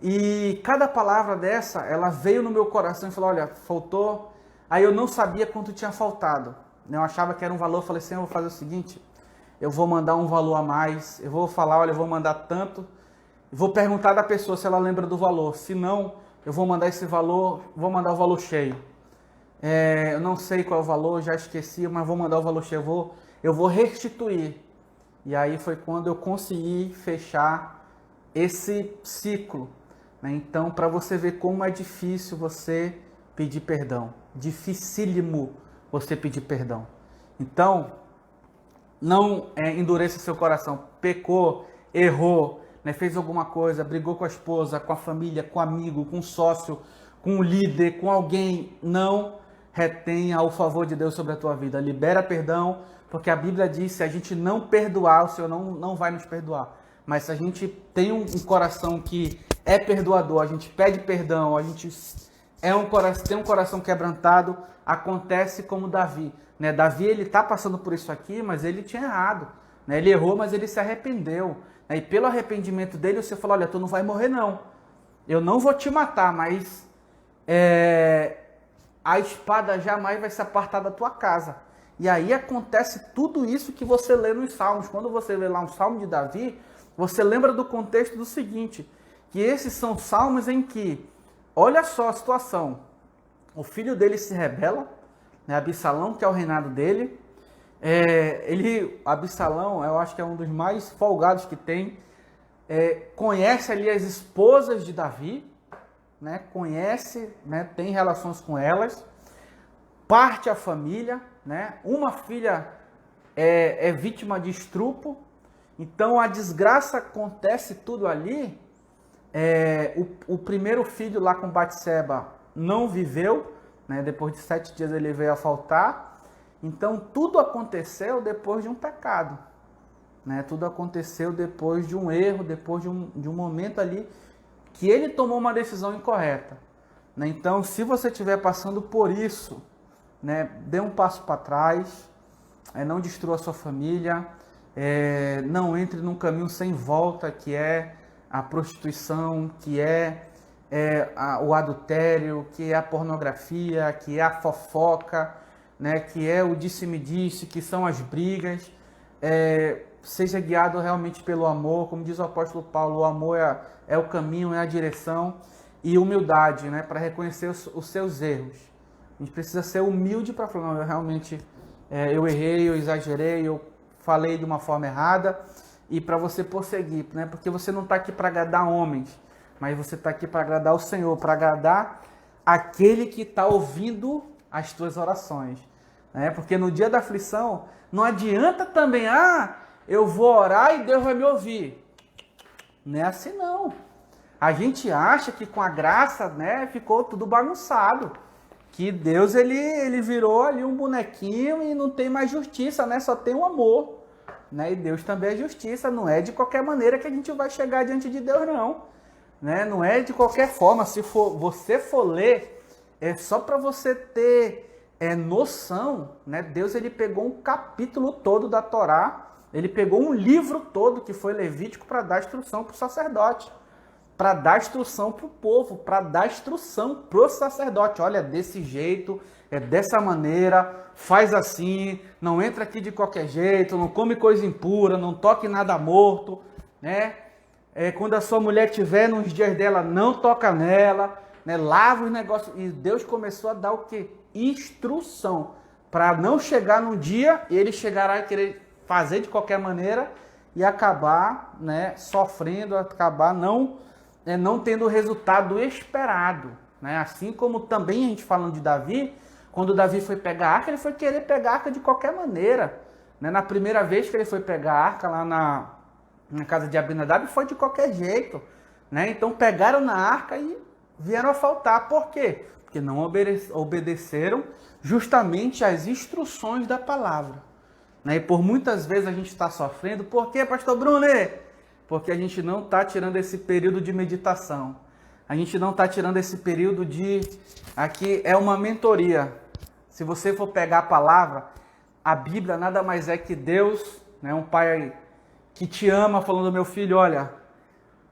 E cada palavra dessa, ela veio no meu coração e falou, olha, faltou. Aí eu não sabia quanto tinha faltado. Eu achava que era um valor, eu falei, Senhor, eu vou fazer o seguinte, eu vou mandar um valor a mais, eu vou falar, olha, eu vou mandar tanto, vou perguntar da pessoa se ela lembra do valor, se não, eu vou mandar esse valor, vou mandar o valor cheio. Eu não sei qual é o valor, já esqueci, mas vou mandar o valor cheio, eu vou restituir. E aí foi quando eu consegui fechar esse ciclo, né? Então, para você ver como é difícil você pedir perdão, dificílimo você pedir perdão. Então, não endureça seu coração, pecou, errou, né? Fez alguma coisa, brigou com a esposa, com a família, com o amigo, com o sócio, com o líder, com alguém, não retenha o favor de Deus sobre a tua vida. Libera perdão, porque a Bíblia diz, se a gente não perdoar, o Senhor não vai nos perdoar. Mas se a gente tem um coração que é perdoador, a gente pede perdão, a gente tem um coração quebrantado, acontece como Davi. Né? Davi, ele está passando por isso aqui, mas ele tinha errado. Né? Ele errou, mas ele se arrependeu. Né? E pelo arrependimento dele, o Senhor falou, olha, tu não vai morrer não. Eu não vou te matar, mas a espada jamais vai se apartar da tua casa. E aí acontece tudo isso que você lê nos Salmos. Quando você lê lá um Salmo de Davi, você lembra do contexto do seguinte, que esses são salmos em que, olha só a situação, o filho dele se rebela, né, Absalão, que é o reinado dele. Absalão, eu acho que é um dos mais folgados que tem, conhece ali as esposas de Davi, né, conhece, né, tem relações com elas, parte a família, né, uma filha é vítima de estupro, então a desgraça acontece tudo ali. O primeiro filho lá com Batseba não viveu, né, depois de 7 dias ele veio a faltar, então tudo aconteceu depois de um pecado, né, tudo aconteceu depois de um erro, depois de um momento ali que ele tomou uma decisão incorreta, né? Então, se você estiver passando por isso, né, dê um passo para trás, não destrua a sua família, não entre num caminho sem volta, que é a prostituição, que é o adultério, que é a pornografia, que é a fofoca, né, que é o disse-me-disse, que são as brigas. Seja guiado realmente pelo amor, como diz o apóstolo Paulo, o amor é o caminho, é a direção, e humildade, né, para reconhecer os seus erros. A gente precisa ser humilde para falar, não, eu errei, eu exagerei, eu falei de uma forma errada, e para você prosseguir, né, porque você não está aqui para agradar homens, mas você está aqui para agradar o Senhor, para agradar aquele que está ouvindo as tuas orações, né, porque no dia da aflição, não adianta também, eu vou orar e Deus vai me ouvir. Não é assim não. A gente acha que com a graça, né, ficou tudo bagunçado. Que Deus ele virou ali um bonequinho e não tem mais justiça, né? Só tem o amor. Né? E Deus também é justiça. Não é de qualquer maneira que a gente vai chegar diante de Deus, não. Né? Não é de qualquer forma. Se você for ler, é só para você ter noção. Né? Deus ele pegou um capítulo todo da Torá. Ele pegou um livro todo que foi Levítico para dar instrução para o sacerdote, para dar instrução para o povo, para dar instrução para o sacerdote. Olha, desse jeito, dessa maneira, faz assim, não entra aqui de qualquer jeito, não come coisa impura, não toque nada morto, né? Quando a sua mulher estiver nos dias dela, não toca nela, né? Lava os negócios. E Deus começou a dar o quê? Instrução, para não chegar num dia e ele chegará a querer fazer de qualquer maneira e acabar, né, sofrendo, acabar não tendo o resultado esperado, né? Assim como também a gente falando de Davi, quando Davi foi pegar a arca, ele foi querer pegar a arca de qualquer maneira, né? Na primeira vez que ele foi pegar a arca lá na casa de Abinadab, foi de qualquer jeito, né? Então pegaram na arca e vieram a faltar. Por quê? Porque não obedeceram justamente às instruções da palavra. E por muitas vezes a gente está sofrendo. Por quê, pastor Bruno? Porque a gente não está tirando esse período de meditação. A gente não está tirando esse período de... Aqui é uma mentoria. Se você for pegar a palavra, a Bíblia nada mais é que Deus, né, um pai que te ama, falando, meu filho, olha,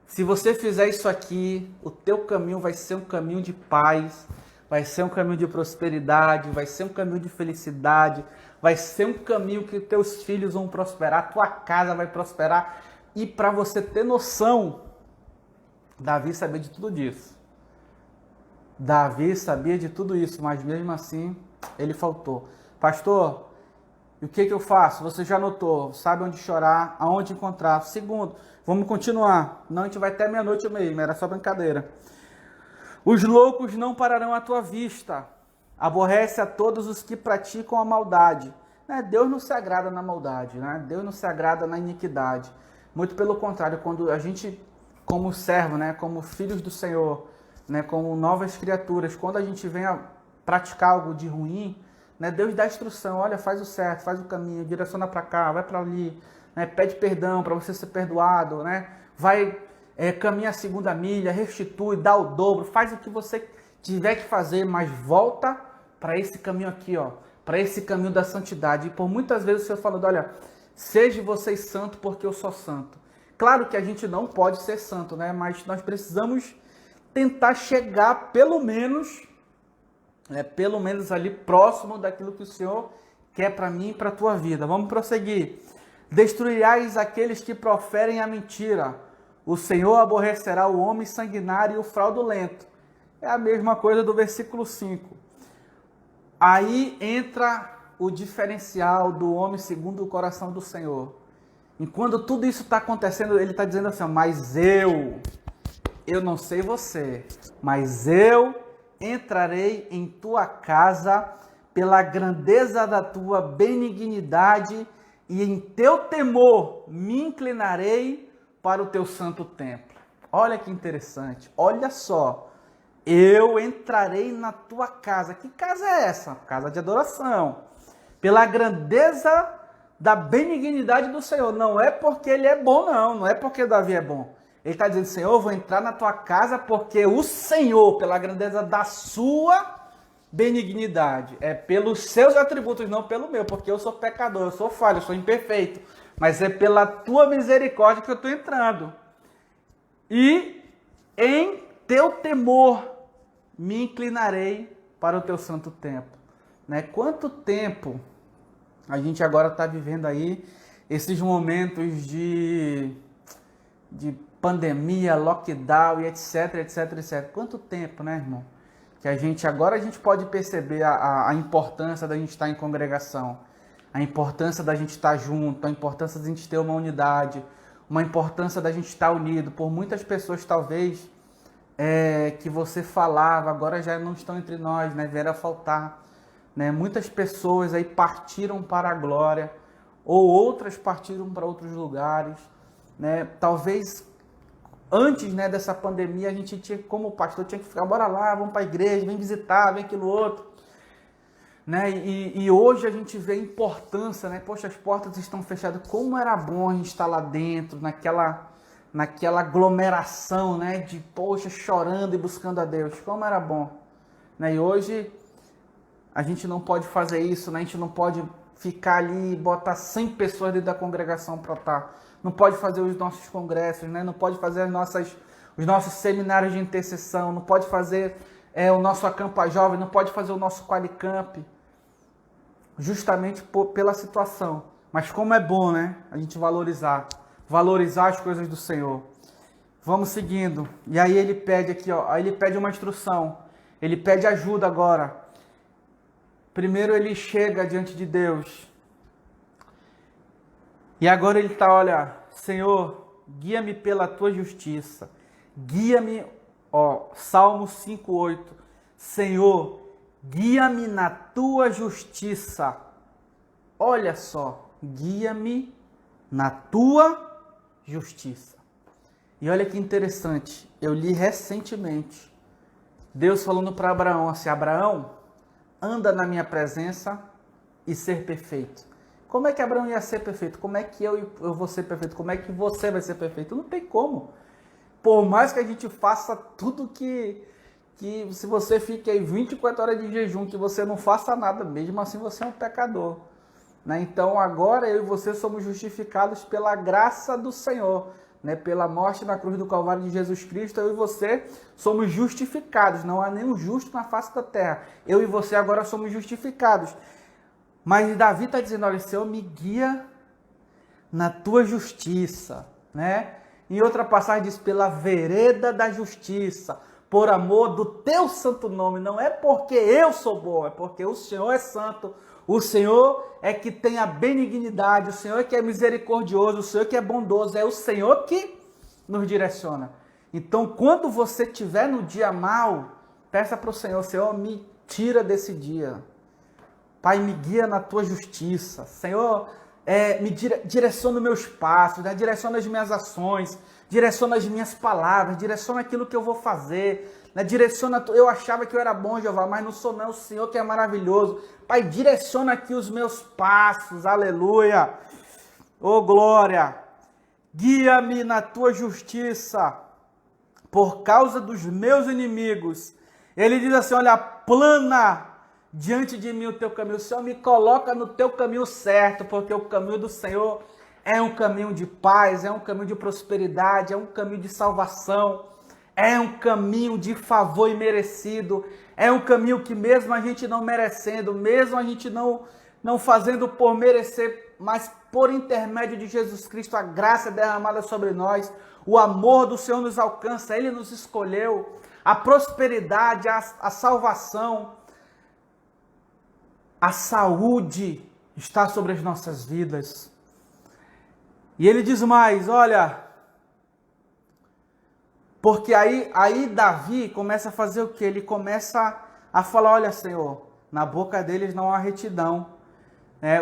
se você fizer isso aqui, o teu caminho vai ser um caminho de paz, vai ser um caminho de prosperidade, vai ser um caminho de felicidade, vai ser um caminho que teus filhos vão prosperar, tua casa vai prosperar. E para você ter noção, Davi sabia de tudo disso. Davi sabia de tudo isso, mas mesmo assim, ele faltou. Pastor, e o que eu faço? Você já notou, sabe onde chorar, aonde encontrar. Segundo, vamos continuar. Não, a gente vai até meia-noite mesmo, era só brincadeira. Os loucos não pararão à tua vista. Aborrece a todos os que praticam a maldade. Deus não se agrada na maldade, né? Deus não se agrada na iniquidade. Muito pelo contrário, quando a gente, como servo, né, como filhos do Senhor, né, como novas criaturas, quando a gente vem a praticar algo de ruim, né, Deus dá instrução, olha, faz o certo, faz o caminho, direciona para cá, vai para ali, né, pede perdão para você ser perdoado, né, vai, caminha a segunda milha, restitui, dá o dobro, faz o que você tiver que fazer, mas volta para esse caminho aqui, ó, para esse caminho da santidade. E por muitas vezes o Senhor falando, olha, seja vocês santo porque eu sou santo. Claro que a gente não pode ser santo, né? Mas nós precisamos tentar chegar pelo menos ali próximo daquilo que o Senhor quer para mim e para a tua vida. Vamos prosseguir. Destruirás aqueles que proferem a mentira. O Senhor aborrecerá o homem sanguinário e o fraudulento. É a mesma coisa do versículo 5. Aí entra o diferencial do homem segundo o coração do Senhor. E quando tudo isso está acontecendo, ele está dizendo assim, mas eu não sei você, mas eu entrarei em tua casa pela grandeza da tua benignidade e em teu temor me inclinarei para o teu santo templo. Olha que interessante, olha só, eu entrarei na tua casa. Que casa é essa? Casa de adoração. Pela grandeza da benignidade do Senhor. Não é porque ele é bom, não é porque Davi é bom. Ele está dizendo, Senhor, eu vou entrar na tua casa porque o Senhor, pela grandeza da sua benignidade, é pelos seus atributos, não pelo meu, porque eu sou pecador, eu sou falho, eu sou imperfeito, mas é pela tua misericórdia que eu estou entrando. E em teu temor me inclinarei para o teu santo templo. Né? Quanto tempo a gente agora está vivendo aí esses momentos de pandemia, lockdown e etc, etc, etc. Quanto tempo, né, irmão? Que agora a gente pode perceber a importância da gente estar em congregação, a importância da gente estar junto, a importância da gente ter uma unidade, uma importância da gente estar unido. Por muitas pessoas, talvez, que você falava, agora já não estão entre nós, né? Vieram a faltar. Né? Muitas pessoas aí partiram para a glória, ou outras partiram para outros lugares. Né? Talvez antes, né, dessa pandemia, a gente tinha, como pastor, tinha que ficar, bora lá, vamos para a igreja, vem visitar, vem aquilo outro. Né? E hoje a gente vê a importância, né? Poxa, as portas estão fechadas, como era bom a gente estar lá dentro, naquela aglomeração, né? De, poxa, chorando e buscando a Deus, como era bom. Né? E hoje a gente não pode fazer isso, né? A gente não pode ficar ali e botar 100 pessoas dentro da congregação para estar. Não pode fazer os nossos congressos, né? Não pode fazer os nossos seminários de intercessão, não pode fazer o nosso Acampa Jovem, não pode fazer o nosso Qualicamp, justamente pela situação. Mas como é bom, né? A gente valorizar as coisas do Senhor. Vamos seguindo. E aí ele pede aqui, ó, aí ele pede uma instrução, ele pede ajuda agora. Primeiro ele chega diante de Deus. E agora ele está, olha, Senhor, guia-me pela tua justiça. Guia-me, ó, Salmo 5:8. Senhor, guia-me na tua justiça. Olha só, guia-me na tua justiça. E olha que interessante, eu li recentemente, Deus falando para Abraão assim, Abraão, anda na minha presença e ser perfeito. Como é que Abraão ia ser perfeito? Como é que eu vou ser perfeito? Como é que você vai ser perfeito? Não tem como. Por mais que a gente faça tudo que se você fique aí 24 horas de jejum, que você não faça nada, mesmo assim você é um pecador. Né? Então agora eu e você somos justificados pela graça do Senhor. Né? Pela morte na cruz do Calvário de Jesus Cristo, eu e você somos justificados. Não há nenhum justo na face da terra. Eu e você agora somos justificados. Mas Davi está dizendo, olha, Senhor, me guia na tua justiça. Né? Em outra passagem diz, pela vereda da justiça, por amor do teu santo nome. Não é porque eu sou bom, é porque o Senhor é santo. O Senhor é que tem a benignidade, o Senhor é que é misericordioso, o Senhor que é bondoso, é o Senhor que nos direciona. Então, quando você estiver no dia mau, peça para o Senhor, Senhor, me tira desse dia. Pai, me guia na tua justiça. Senhor, me direciona os meus passos, né? Direciona as minhas ações, direciona as minhas palavras, direciona aquilo que eu vou fazer. Né? Direciona, eu achava que eu era bom, Jeová, mas não sou não, o Senhor que é maravilhoso. Pai, direciona aqui os meus passos, aleluia. Oh, glória. Guia-me na tua justiça, por causa dos meus inimigos. Ele diz assim, olha, plana diante de mim o teu caminho. O Senhor me coloca no teu caminho certo, porque o caminho do Senhor é um caminho de paz, é um caminho de prosperidade, é um caminho de salvação, é um caminho de favor imerecido, é um caminho que mesmo a gente não merecendo, mesmo a gente não fazendo por merecer, mas por intermédio de Jesus Cristo, a graça é derramada sobre nós, o amor do Senhor nos alcança, Ele nos escolheu, a prosperidade, a salvação, a saúde está sobre as nossas vidas. E ele diz mais, olha, porque aí Davi começa a fazer o quê? Ele começa a falar, olha, Senhor, na boca deles não há retidão,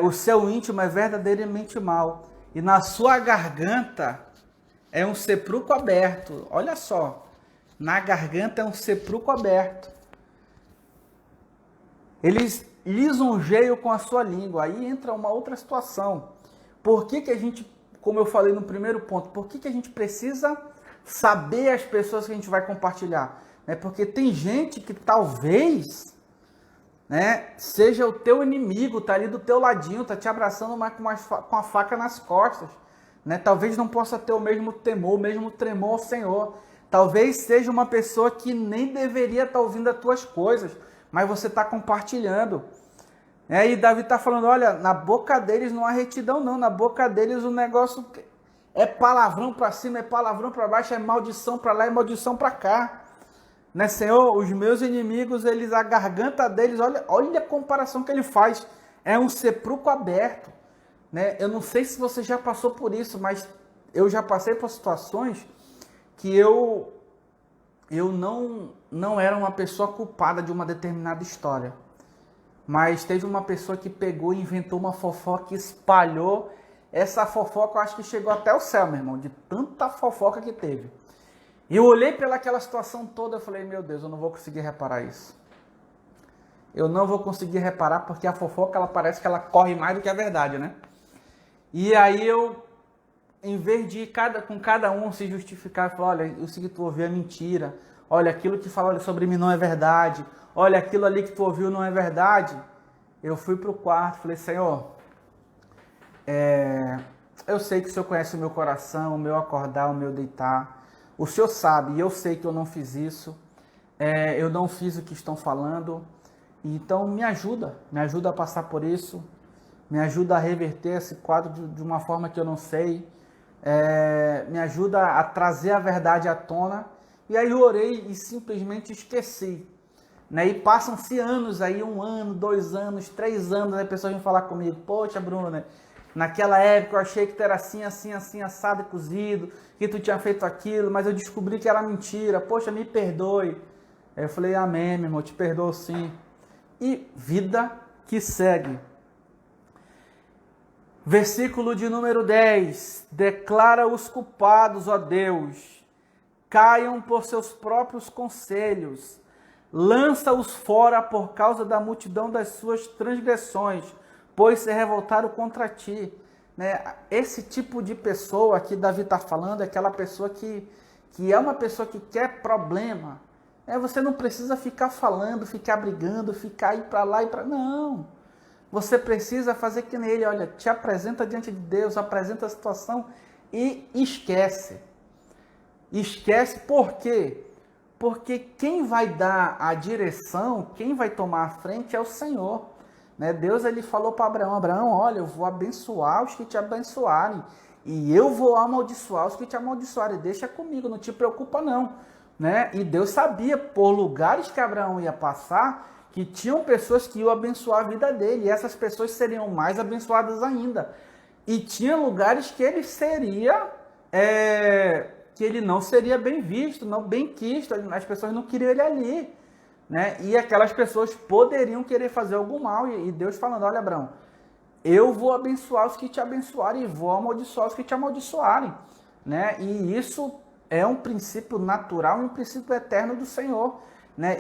o seu íntimo é verdadeiramente mau, e na sua garganta é um sepulcro aberto. Olha só, na garganta é um sepulcro aberto. Eles lisonjeiam com a sua língua. Aí entra uma outra situação. Por que a gente, como eu falei no primeiro ponto, por que a gente precisa saber as pessoas que a gente vai compartilhar? Porque tem gente que talvez seja o teu inimigo, tá ali do teu ladinho, tá te abraçando com a faca nas costas. Talvez não possa ter o mesmo temor, o mesmo tremor ao Senhor. Talvez seja uma pessoa que nem deveria estar ouvindo as tuas coisas, mas você está compartilhando. E Davi está falando, olha, na boca deles não há retidão não, na boca deles o negócio é palavrão para cima, é palavrão para baixo, é maldição para lá, é maldição para cá. Senhor, os meus inimigos, a garganta deles, olha a comparação que ele faz, é um sepulcro aberto. Eu não sei se você já passou por isso, mas eu já passei por situações que eu não era uma pessoa culpada de uma determinada história. Mas teve uma pessoa que pegou e inventou uma fofoca e espalhou. Essa fofoca eu acho que chegou até o céu, meu irmão, de tanta fofoca que teve. E eu olhei pelaquela situação toda e falei, meu Deus, eu não vou conseguir reparar isso. Eu não vou conseguir reparar porque a fofoca, ela parece que ela corre mais do que a verdade, E aí eu, em vez de com cada um se justificar, eu falei, olha, isso que tu ouviu é mentira. Olha, aquilo que falaram sobre mim não é verdade. Olha, aquilo ali que tu ouviu não é verdade. Eu fui para o quarto, falei, Senhor, eu sei que o Senhor conhece o meu coração, o meu acordar, o meu deitar. O Senhor sabe, e eu sei que eu não fiz isso. Eu não fiz o que estão falando. Então me ajuda a passar por isso. Me ajuda a reverter esse quadro de uma forma que eu não sei. Me ajuda a trazer a verdade à tona. E aí eu orei e simplesmente esqueci. E passam-se anos aí, 1 ano, 2 anos, 3 anos, aí a pessoa vem falar comigo, poxa, Bruno, naquela época eu achei que tu era assim, assim, assim, assado e cozido, que tu tinha feito aquilo, mas eu descobri que era mentira, poxa, me perdoe. Aí eu falei, amém, meu irmão, eu te perdoo sim. E vida que segue. Versículo de número 10, declara os culpados, ó Deus, caiam por seus próprios conselhos, lança-os fora por causa da multidão das suas transgressões, pois se revoltaram contra ti. Esse tipo de pessoa que Davi está falando é aquela pessoa que é uma pessoa que quer problema. Você não precisa ficar falando, ficar brigando, ficar ir para lá e para... Não. Você precisa fazer que nem ele, olha, te apresenta diante de Deus, apresenta a situação e esquece. Esquece por quê? Porque quem vai dar a direção, quem vai tomar a frente é o Senhor. Deus ele falou para Abraão, Abraão, olha, eu vou abençoar os que te abençoarem e eu vou amaldiçoar os que te amaldiçoarem. Deixa comigo, não te preocupa não. E Deus sabia, por lugares que Abraão ia passar, que tinham pessoas que iam abençoar a vida dele, e essas pessoas seriam mais abençoadas ainda. E tinha lugares que ele seria, que ele não seria bem visto, não bem quisto, as pessoas não queriam ele ali. E aquelas pessoas poderiam querer fazer algum mal, e Deus falando, olha, Abraão, eu vou abençoar os que te abençoarem, e vou amaldiçoar os que te amaldiçoarem. E isso é um princípio natural e um princípio eterno do Senhor.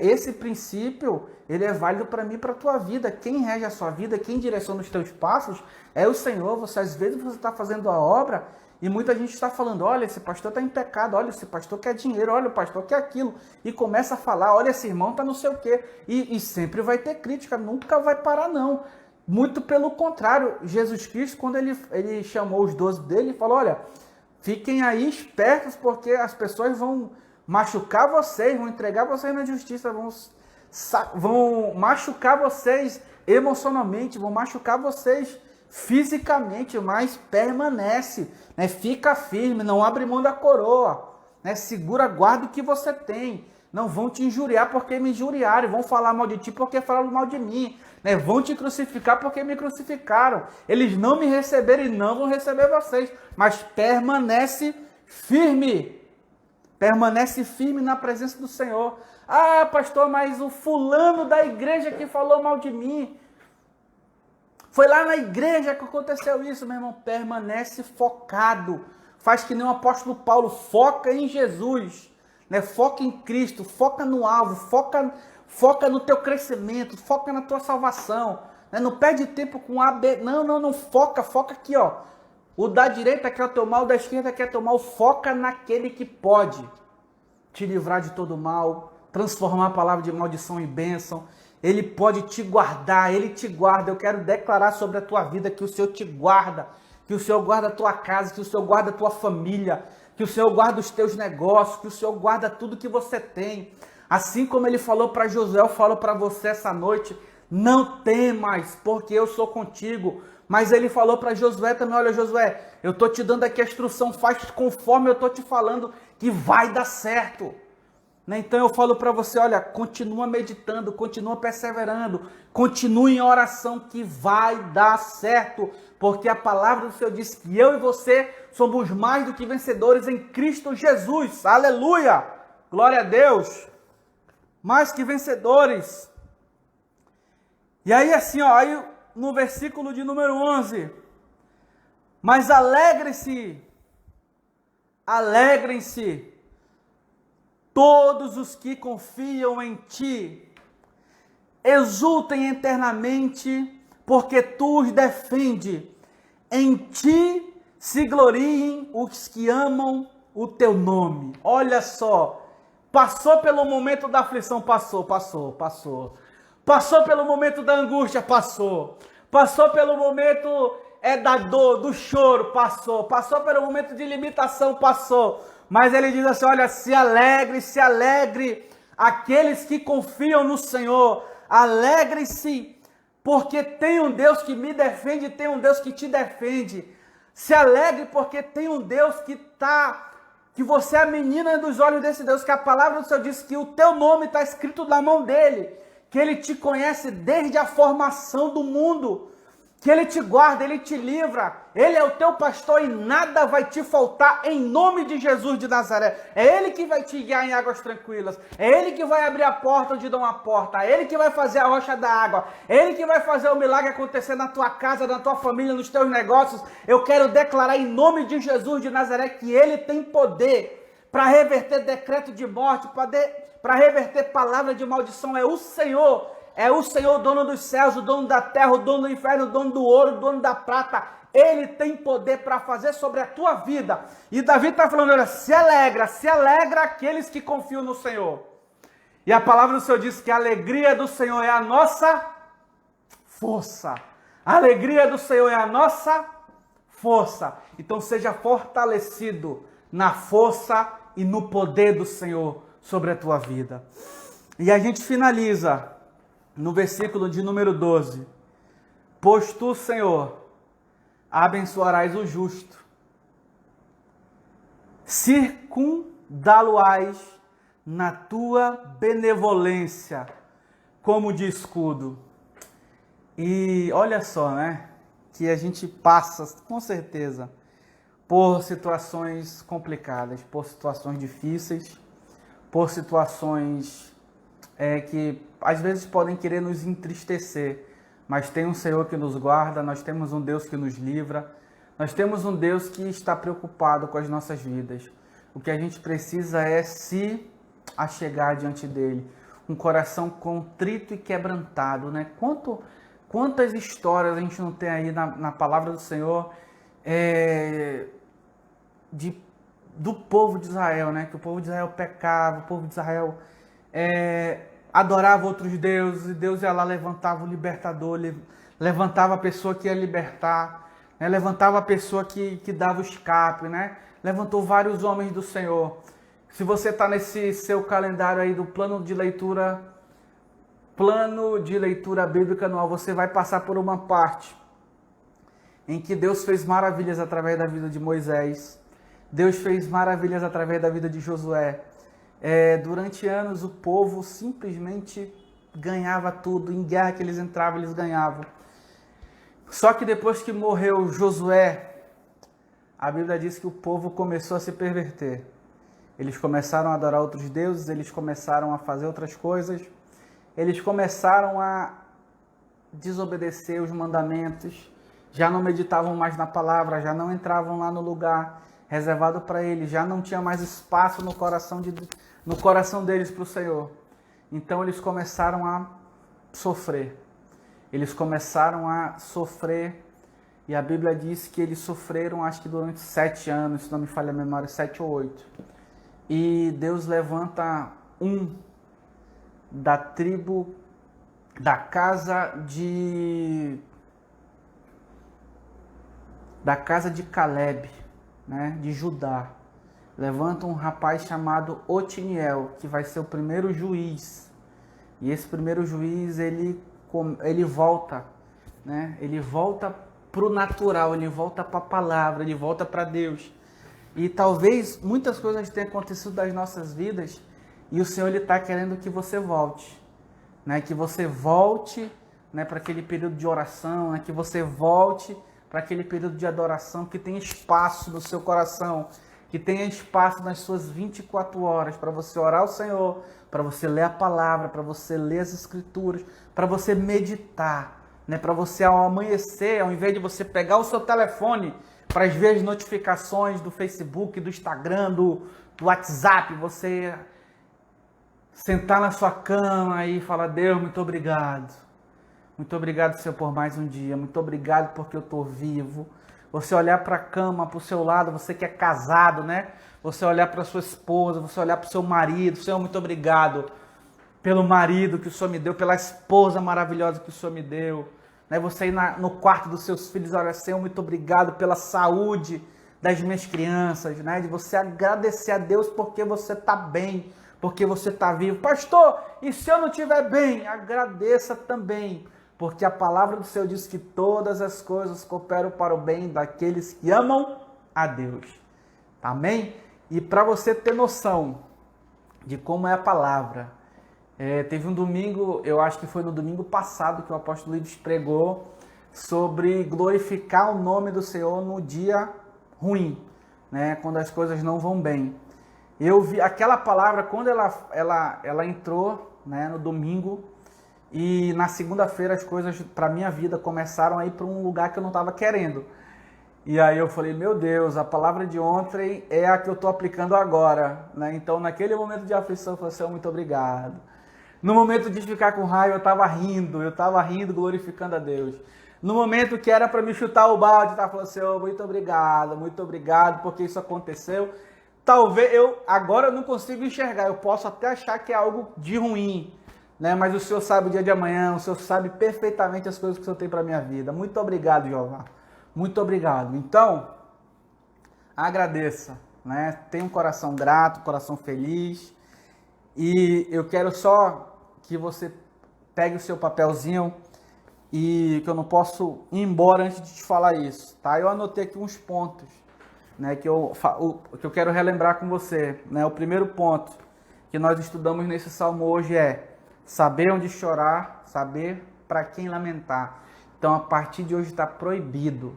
Esse princípio, ele é válido para mim e para a tua vida. Quem rege a sua vida, quem direciona os teus passos é o Senhor. Às vezes você está fazendo a obra e muita gente está falando, olha, esse pastor está em pecado, olha, esse pastor quer dinheiro, olha, o pastor quer aquilo. E começa a falar, olha, esse irmão está não sei o quê. E sempre vai ter crítica, nunca vai parar não. Muito pelo contrário, Jesus Cristo, quando ele chamou os 12 dele, ele falou, olha, fiquem aí espertos porque as pessoas vão machucar vocês, vão entregar vocês na justiça, vão machucar vocês emocionalmente, vão machucar vocês fisicamente, mas permanece, né? Fica firme, não abre mão da coroa, né? Segura, guarda o que você tem. Não vão te injuriar porque me injuriaram, vão falar mal de ti porque falaram mal de mim, né? Vão te crucificar porque me crucificaram. Eles não me receberam e não vão receber vocês, mas permanece firme. Permanece firme na presença do Senhor. Ah, pastor, mas o fulano da igreja que falou mal de mim. Foi lá na igreja que aconteceu isso, meu irmão. Permanece focado. Faz que nem o apóstolo Paulo. Foca em Jesus, né? Foca em Cristo. Foca no alvo. Foca no teu crescimento. Foca na tua salvação, né? Não perde tempo com A, B. Não. Foca aqui, ó. O da direita quer o teu mal, o da esquerda quer o teu mal. Foca naquele que pode te livrar de todo mal, transformar a palavra de maldição em bênção. Ele pode te guardar, Ele te guarda. Eu quero declarar sobre a tua vida que o Senhor te guarda, que o Senhor guarda a tua casa, que o Senhor guarda a tua família, que o Senhor guarda os teus negócios, que o Senhor guarda tudo que você tem. Assim como Ele falou para Josué, eu falo para você essa noite, não temas, porque eu sou contigo. Mas Ele falou para Josué também, olha Josué, eu estou te dando aqui a instrução, faz conforme eu estou te falando, que vai dar certo. Então eu falo para você, olha, continua meditando, continua perseverando, continue em oração que vai dar certo, porque a palavra do Senhor diz que eu e você somos mais do que vencedores em Cristo Jesus, aleluia, glória a Deus, mais que vencedores. E aí assim, ó, aí no versículo de número 11, mas alegrem-se todos os que confiam em ti, exultem eternamente, porque tu os defende. Em ti se gloriem os que amam o teu nome. Olha só, passou pelo momento da aflição, passou. Passou pelo momento da angústia, passou. Passou pelo momento da dor, do choro, passou. Passou pelo momento de limitação, passou. Mas ele diz assim, olha, se alegre, aqueles que confiam no Senhor, alegre-se, porque tem um Deus que me defende, tem um Deus que te defende. Se alegre porque tem um Deus que você é a menina dos olhos desse Deus, que a palavra do Senhor diz que o teu nome está escrito na mão dele, que ele te conhece desde a formação do mundo, que ele te guarda, ele te livra, ele é o teu pastor e nada vai te faltar em nome de Jesus de Nazaré. É ele que vai te guiar em águas tranquilas, é ele que vai abrir a porta onde dá uma porta, é ele que vai fazer a rocha da água, é ele que vai fazer o milagre acontecer na tua casa, na tua família, nos teus negócios. Eu quero declarar em nome de Jesus de Nazaré que ele tem poder para reverter decreto de morte, para reverter palavra de maldição. É o Senhor, o dono dos céus, o dono da terra, o dono do inferno, o dono do ouro, o dono da prata. Ele tem poder para fazer sobre a tua vida. E Davi está falando, olha, se alegra aqueles que confiam no Senhor. E a palavra do Senhor diz que a alegria do Senhor é a nossa força. A alegria do Senhor é a nossa força. Então seja fortalecido na força e no poder do Senhor sobre a tua vida. E a gente finaliza no versículo de número 12. Pois tu, Senhor, abençoarás o justo, circundá-lo-ás na tua benevolência, como de escudo. E olha só, né, que a gente passa, com certeza, por situações complicadas, por situações difíceis, por situações que às vezes podem querer nos entristecer, mas tem um Senhor que nos guarda, nós temos um Deus que nos livra, nós temos um Deus que está preocupado com as nossas vidas. O que a gente precisa é se achegar diante dele, um coração contrito e quebrantado, né? Quantas histórias a gente não tem aí na palavra do Senhor do povo de Israel, né? Que o povo de Israel pecava, o povo de Israel adorava outros deuses, e Deus ia lá, levantava o libertador, levantava a pessoa que ia libertar, né? Levantava a pessoa que dava o escape, né? Levantou vários homens do Senhor. Se você está nesse seu calendário aí do plano de leitura bíblica anual, você vai passar por uma parte em que Deus fez maravilhas através da vida de Moisés, Deus fez maravilhas através da vida de Josué. Durante anos o povo simplesmente ganhava tudo, em guerra que eles entravam, eles ganhavam. Só que depois que morreu Josué, a Bíblia diz que o povo começou a se perverter. Eles começaram a adorar outros deuses, eles começaram a fazer outras coisas, eles começaram a desobedecer os mandamentos, já não meditavam mais na palavra, já não entravam lá no lugar reservado para eles, já não tinha mais espaço no coração deles para o Senhor. Então eles começaram a sofrer. Eles começaram a sofrer, e a Bíblia diz que eles sofreram, acho que durante 7 anos, se não me falha a memória, 7 ou 8. E Deus levanta um da tribo, da casa de Caleb, né, de Judá. Levanta um rapaz chamado Otiniel, que vai ser o primeiro juiz. E esse primeiro juiz, ele volta, né? Ele volta para o natural, ele volta para a palavra, ele volta para Deus. E talvez muitas coisas tenham acontecido das nossas vidas e o Senhor está querendo que você volte, né? Que você volte, né, para aquele período de oração, né? Que você volte para aquele período de adoração, que tem espaço no seu coração, que tenha espaço nas suas 24 horas para você orar ao Senhor, para você ler a palavra, para você ler as escrituras, para você meditar, né? Para você ao amanhecer, ao invés de você pegar o seu telefone para ver as notificações do Facebook, do Instagram, do WhatsApp, você sentar na sua cama e falar: Deus, muito obrigado. Muito obrigado, Senhor, por mais um dia. Muito obrigado porque eu estou vivo. Você olhar para a cama, para o seu lado, você que é casado, né? Você olhar para a sua esposa, você olhar para o seu marido. Senhor, muito obrigado pelo marido que o Senhor me deu, pela esposa maravilhosa que o Senhor me deu. Né? Você ir no quarto dos seus filhos, olha, Senhor, muito obrigado pela saúde das minhas crianças, né? De você agradecer a Deus porque você está bem, porque você está vivo. Pastor, e se eu não estiver bem? Agradeça também, porque a palavra do Senhor diz que todas as coisas cooperam para o bem daqueles que amam a Deus. Amém? E para você ter noção de como é a palavra, teve um domingo, eu acho que foi no domingo passado, que o apóstolo Luiz pregou sobre glorificar o nome do Senhor no dia ruim, né? Quando as coisas não vão bem. Eu vi aquela palavra quando ela entrou, né, no domingo, e na segunda-feira as coisas para minha vida começaram a ir para um lugar que eu não estava querendo. E aí eu falei: meu Deus, a palavra de ontem é a que eu estou aplicando agora, né? Então naquele momento de aflição eu falei: Senhor, muito obrigado. No momento de ficar com raiva eu estava rindo, glorificando a Deus. No momento que era para me chutar o balde, eu estava falando: Senhor, muito obrigado, porque isso aconteceu. Talvez agora eu não consigo enxergar, eu posso até achar que é algo de ruim, né? Mas o Senhor sabe o dia de amanhã, o Senhor sabe perfeitamente as coisas que o Senhor tem para a minha vida. Muito obrigado, Jeová. Muito obrigado. Então, agradeça, né? Tenha um coração grato, um coração feliz. E eu quero só que você pegue o seu papelzinho, e que eu não posso ir embora antes de te falar isso, tá? Eu anotei aqui uns pontos, né, que eu quero relembrar com você, né? O primeiro ponto que nós estudamos nesse salmo hoje é saber onde chorar, saber para quem lamentar. Então, a partir de hoje está proibido,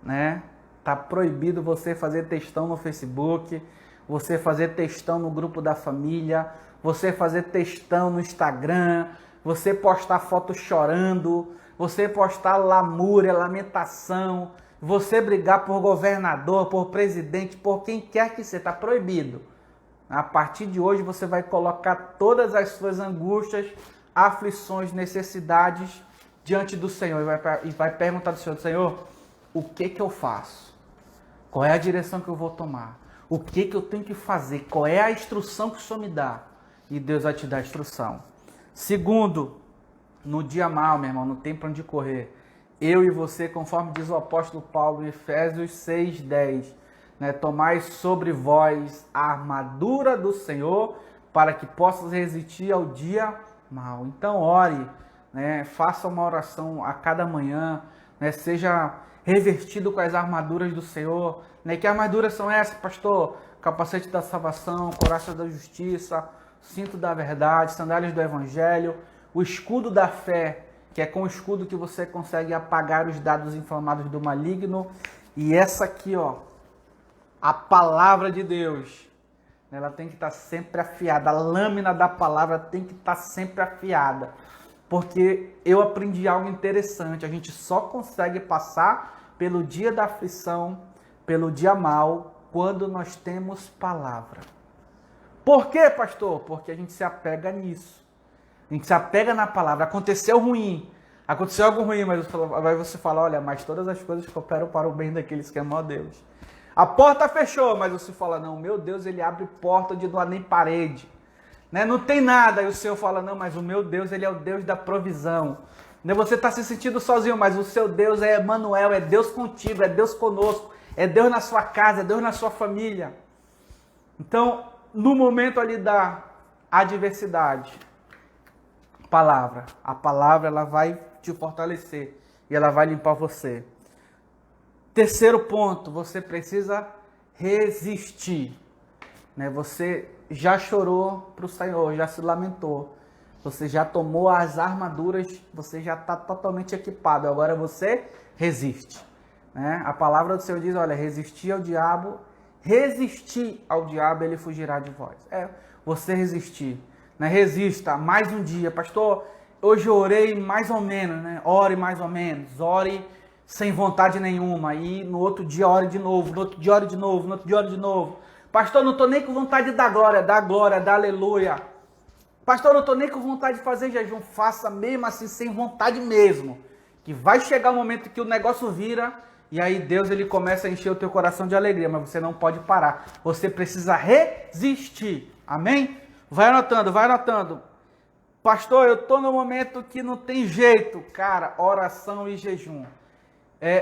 né? Está proibido você fazer textão no Facebook, você fazer textão no grupo da família, você fazer textão no Instagram, você postar foto chorando, você postar lamúria, lamentação, você brigar por governador, por presidente, por quem quer que seja, está proibido. A partir de hoje você vai colocar todas as suas angústias, aflições, necessidades diante do Senhor e vai perguntar do Senhor: Senhor, o que eu faço? Qual é a direção que eu vou tomar? O que eu tenho que fazer? Qual é a instrução que o Senhor me dá? E Deus vai te dar a instrução. Segundo, no dia mau, meu irmão, não tem para onde correr. Eu e você, conforme diz o apóstolo Paulo em Efésios 6:10, né, tomai sobre vós a armadura do Senhor para que possas resistir ao dia mau. Então ore, né, faça uma oração a cada manhã, né, seja revestido com as armaduras do Senhor. Né? Que armaduras são essas, pastor? Capacete da salvação, coraça da justiça, cinto da verdade, sandálias do evangelho, o escudo da fé, que é com o escudo que você consegue apagar os dados inflamados do maligno. E essa aqui, ó, a palavra de Deus, ela tem que estar sempre afiada. A lâmina da palavra tem que estar sempre afiada. Porque eu aprendi algo interessante. A gente só consegue passar pelo dia da aflição, pelo dia mau, quando nós temos palavra. Por quê, pastor? Porque a gente se apega nisso. A gente se apega na palavra. Aconteceu ruim. Aconteceu algo ruim, mas você fala, olha, mas todas as coisas cooperam para o bem daqueles que amam a Deus. A porta fechou, mas você fala, não, meu Deus, ele abre porta onde não há nem parede. Né? Não tem nada. E o Senhor fala, não, mas o meu Deus, ele é o Deus da provisão. Né? Você está se sentindo sozinho, mas o seu Deus é Emmanuel, é Deus contigo, é Deus conosco. É Deus na sua casa, é Deus na sua família. Então, no momento ali da adversidade, a palavra ela vai te fortalecer e ela vai limpar você. Terceiro ponto, você precisa resistir. Né? Você já chorou para o Senhor, já se lamentou. Você já tomou as armaduras, você já está totalmente equipado. Agora você resiste. Né? A palavra do Senhor diz, olha, resistir ao diabo, ele fugirá de vós. Você resistir. Né? Resista mais um dia. Pastor, hoje eu orei mais ou menos, né? Ore mais ou menos, ore sem vontade nenhuma. E no outro dia ore de novo, no outro dia ore de novo, no outro dia ore de novo. Pastor, não estou nem com vontade de dar glória, dá aleluia. Pastor, não estou nem com vontade de fazer jejum. Faça mesmo assim, sem vontade mesmo. Que vai chegar o momento que o negócio vira e aí Deus ele começa a encher o teu coração de alegria, mas você não pode parar. Você precisa resistir. Amém? Vai anotando, vai anotando. Pastor, eu estou no momento que não tem jeito. Cara, oração e jejum.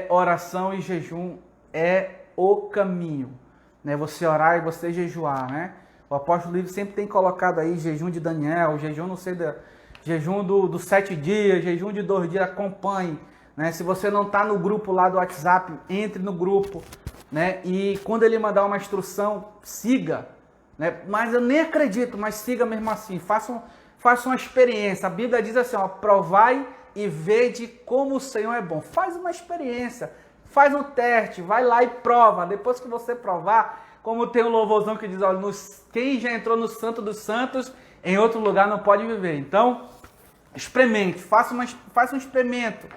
Oração e jejum é o caminho. Né? Você orar e você jejuar, né? O apóstolo Livre sempre tem colocado aí jejum de Daniel, jejum, não sei, jejum dos 7 dias, jejum de 2 dias, acompanhe. Né? Se você não está no grupo lá do WhatsApp, entre no grupo. Né? E quando ele mandar uma instrução, siga. Né? Mas eu nem acredito, mas siga mesmo assim. Faça uma experiência. A Bíblia diz assim, ó, provai e vede como o Senhor é bom. Faz uma experiência, faz um teste, vai lá e prova. Depois que você provar, como tem um louvorzão que diz, olha, quem já entrou no Santo dos Santos, em outro lugar não pode viver. Então, experimente, faça um experimento.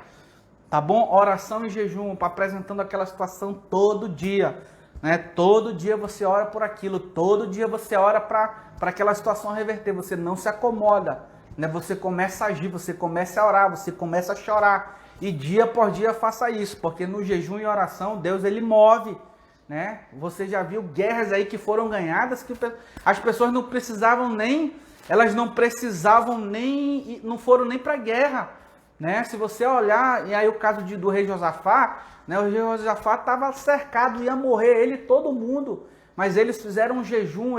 Tá bom? Oração e jejum, apresentando aquela situação todo dia. Né? Todo dia você ora por aquilo, todo dia você ora para aquela situação reverter. Você não se acomoda. Né? Você começa a agir, você começa a orar, você começa a chorar. E dia por dia faça isso, porque no jejum e oração Deus ele move. Né? Você já viu guerras aí que foram ganhadas, que as pessoas não precisavam nem, não foram nem para a guerra. Né? Se você olhar, e aí o caso do rei Josafá, né? O rei Josafá estava cercado, ia morrer ele, todo mundo, mas eles fizeram um jejum,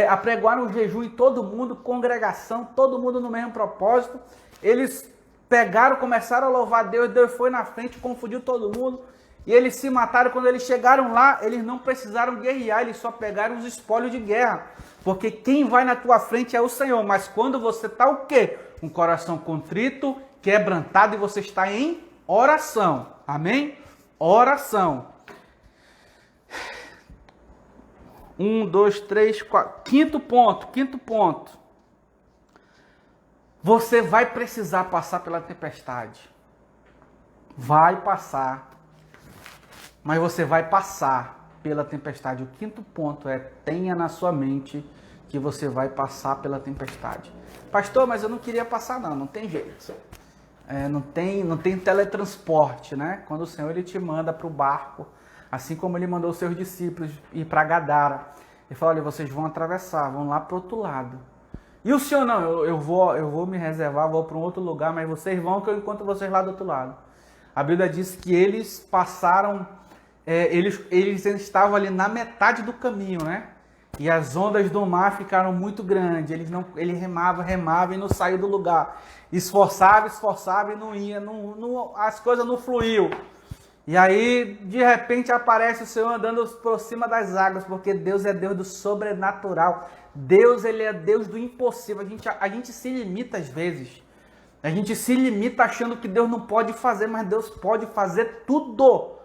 apregoaram um jejum em todo mundo, congregação, todo mundo no mesmo propósito, eles pegaram, começaram a louvar Deus, Deus foi na frente, confundiu todo mundo, e eles se mataram. Quando eles chegaram lá, eles não precisaram guerrear, eles só pegaram os espólios de guerra, porque quem vai na tua frente é o Senhor, mas quando você está o quê? Um coração contrito, quebrantado, e você está em oração. Amém? Oração. 1, 2, 3, 4. Quinto ponto. Você vai precisar passar pela tempestade. Vai passar. Mas você vai passar pela tempestade. O quinto ponto é: tenha na sua mente que você vai passar pela tempestade. Pastor, mas eu não queria passar não tem jeito. Não tem teletransporte, né? Quando o Senhor ele te manda para o barco, assim como ele mandou os seus discípulos ir para Gadara, ele falou, olha, vocês vão atravessar, vão lá para o outro lado. E o Senhor, não, eu vou me reservar, vou para um outro lugar, mas vocês vão que eu encontro vocês lá do outro lado. A Bíblia diz que eles passaram, eles estavam ali na metade do caminho, né? E as ondas do mar ficaram muito grandes. Ele remava e não saiu do lugar. Esforçava e não ia. As coisas não fluíam. E aí, de repente, aparece o Senhor andando por cima das águas, porque Deus é Deus do sobrenatural. Deus, ele é Deus do impossível. A gente se limita às vezes. A gente se limita achando que Deus não pode fazer, mas Deus pode fazer tudo.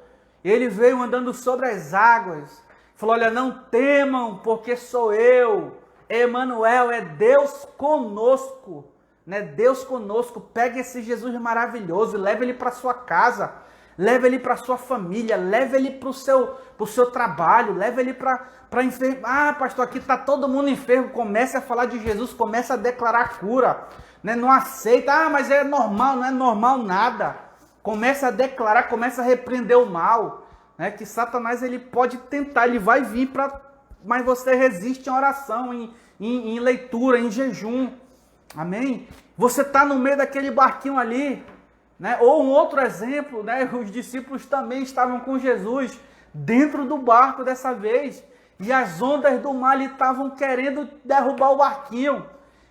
Ele veio andando sobre as águas. Falou, olha, não temam, porque sou eu. Emanuel, é Deus conosco. Né? Deus conosco. Pega esse Jesus maravilhoso e leve ele para sua casa. Leve ele para sua família, leve ele para o seu trabalho, leve ele para enfermo. Ah, pastor, aqui está todo mundo enfermo. Comece a falar de Jesus, comece a declarar cura. Né? Não aceita, mas é normal, não é normal nada. Comece a declarar, comece a repreender o mal. Né? Que Satanás ele pode tentar, ele vai vir, mas você resiste em oração, em leitura, em jejum. Amém? Você está no meio daquele barquinho ali. Né? Ou um outro exemplo, né? Os discípulos também estavam com Jesus dentro do barco dessa vez. E as ondas do mar estavam querendo derrubar o barquinho.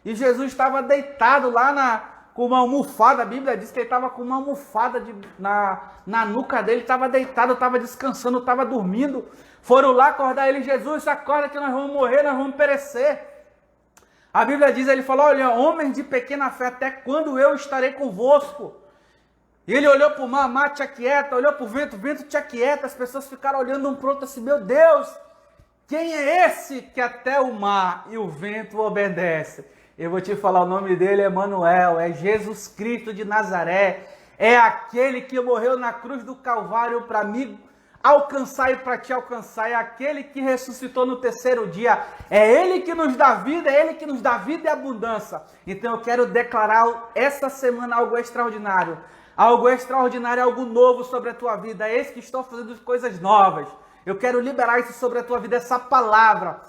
E Jesus estava deitado lá com uma almofada. A Bíblia diz que ele estava com uma almofada na nuca dele. Estava deitado, estava descansando, estava dormindo. Foram lá acordar ele. Jesus, acorda que nós vamos morrer, nós vamos perecer. A Bíblia diz, ele falou, olha, homens de pequena fé, até quando eu estarei convosco? E ele olhou para o mar te aquieta, olhou para o vento te aquieta. As pessoas ficaram olhando um para o outro assim, meu Deus, quem é esse que até o mar e o vento obedecem? Eu vou te falar, o nome dele é Emanuel, é Jesus Cristo de Nazaré. É aquele que morreu na cruz do Calvário para me alcançar e para te alcançar. É aquele que ressuscitou no terceiro dia. É ele que nos dá vida, é ele que nos dá vida e abundância. Então eu quero declarar essa semana algo extraordinário. Algo extraordinário, algo novo sobre a tua vida. Eis que estou fazendo coisas novas. Eu quero liberar isso sobre a tua vida, essa palavra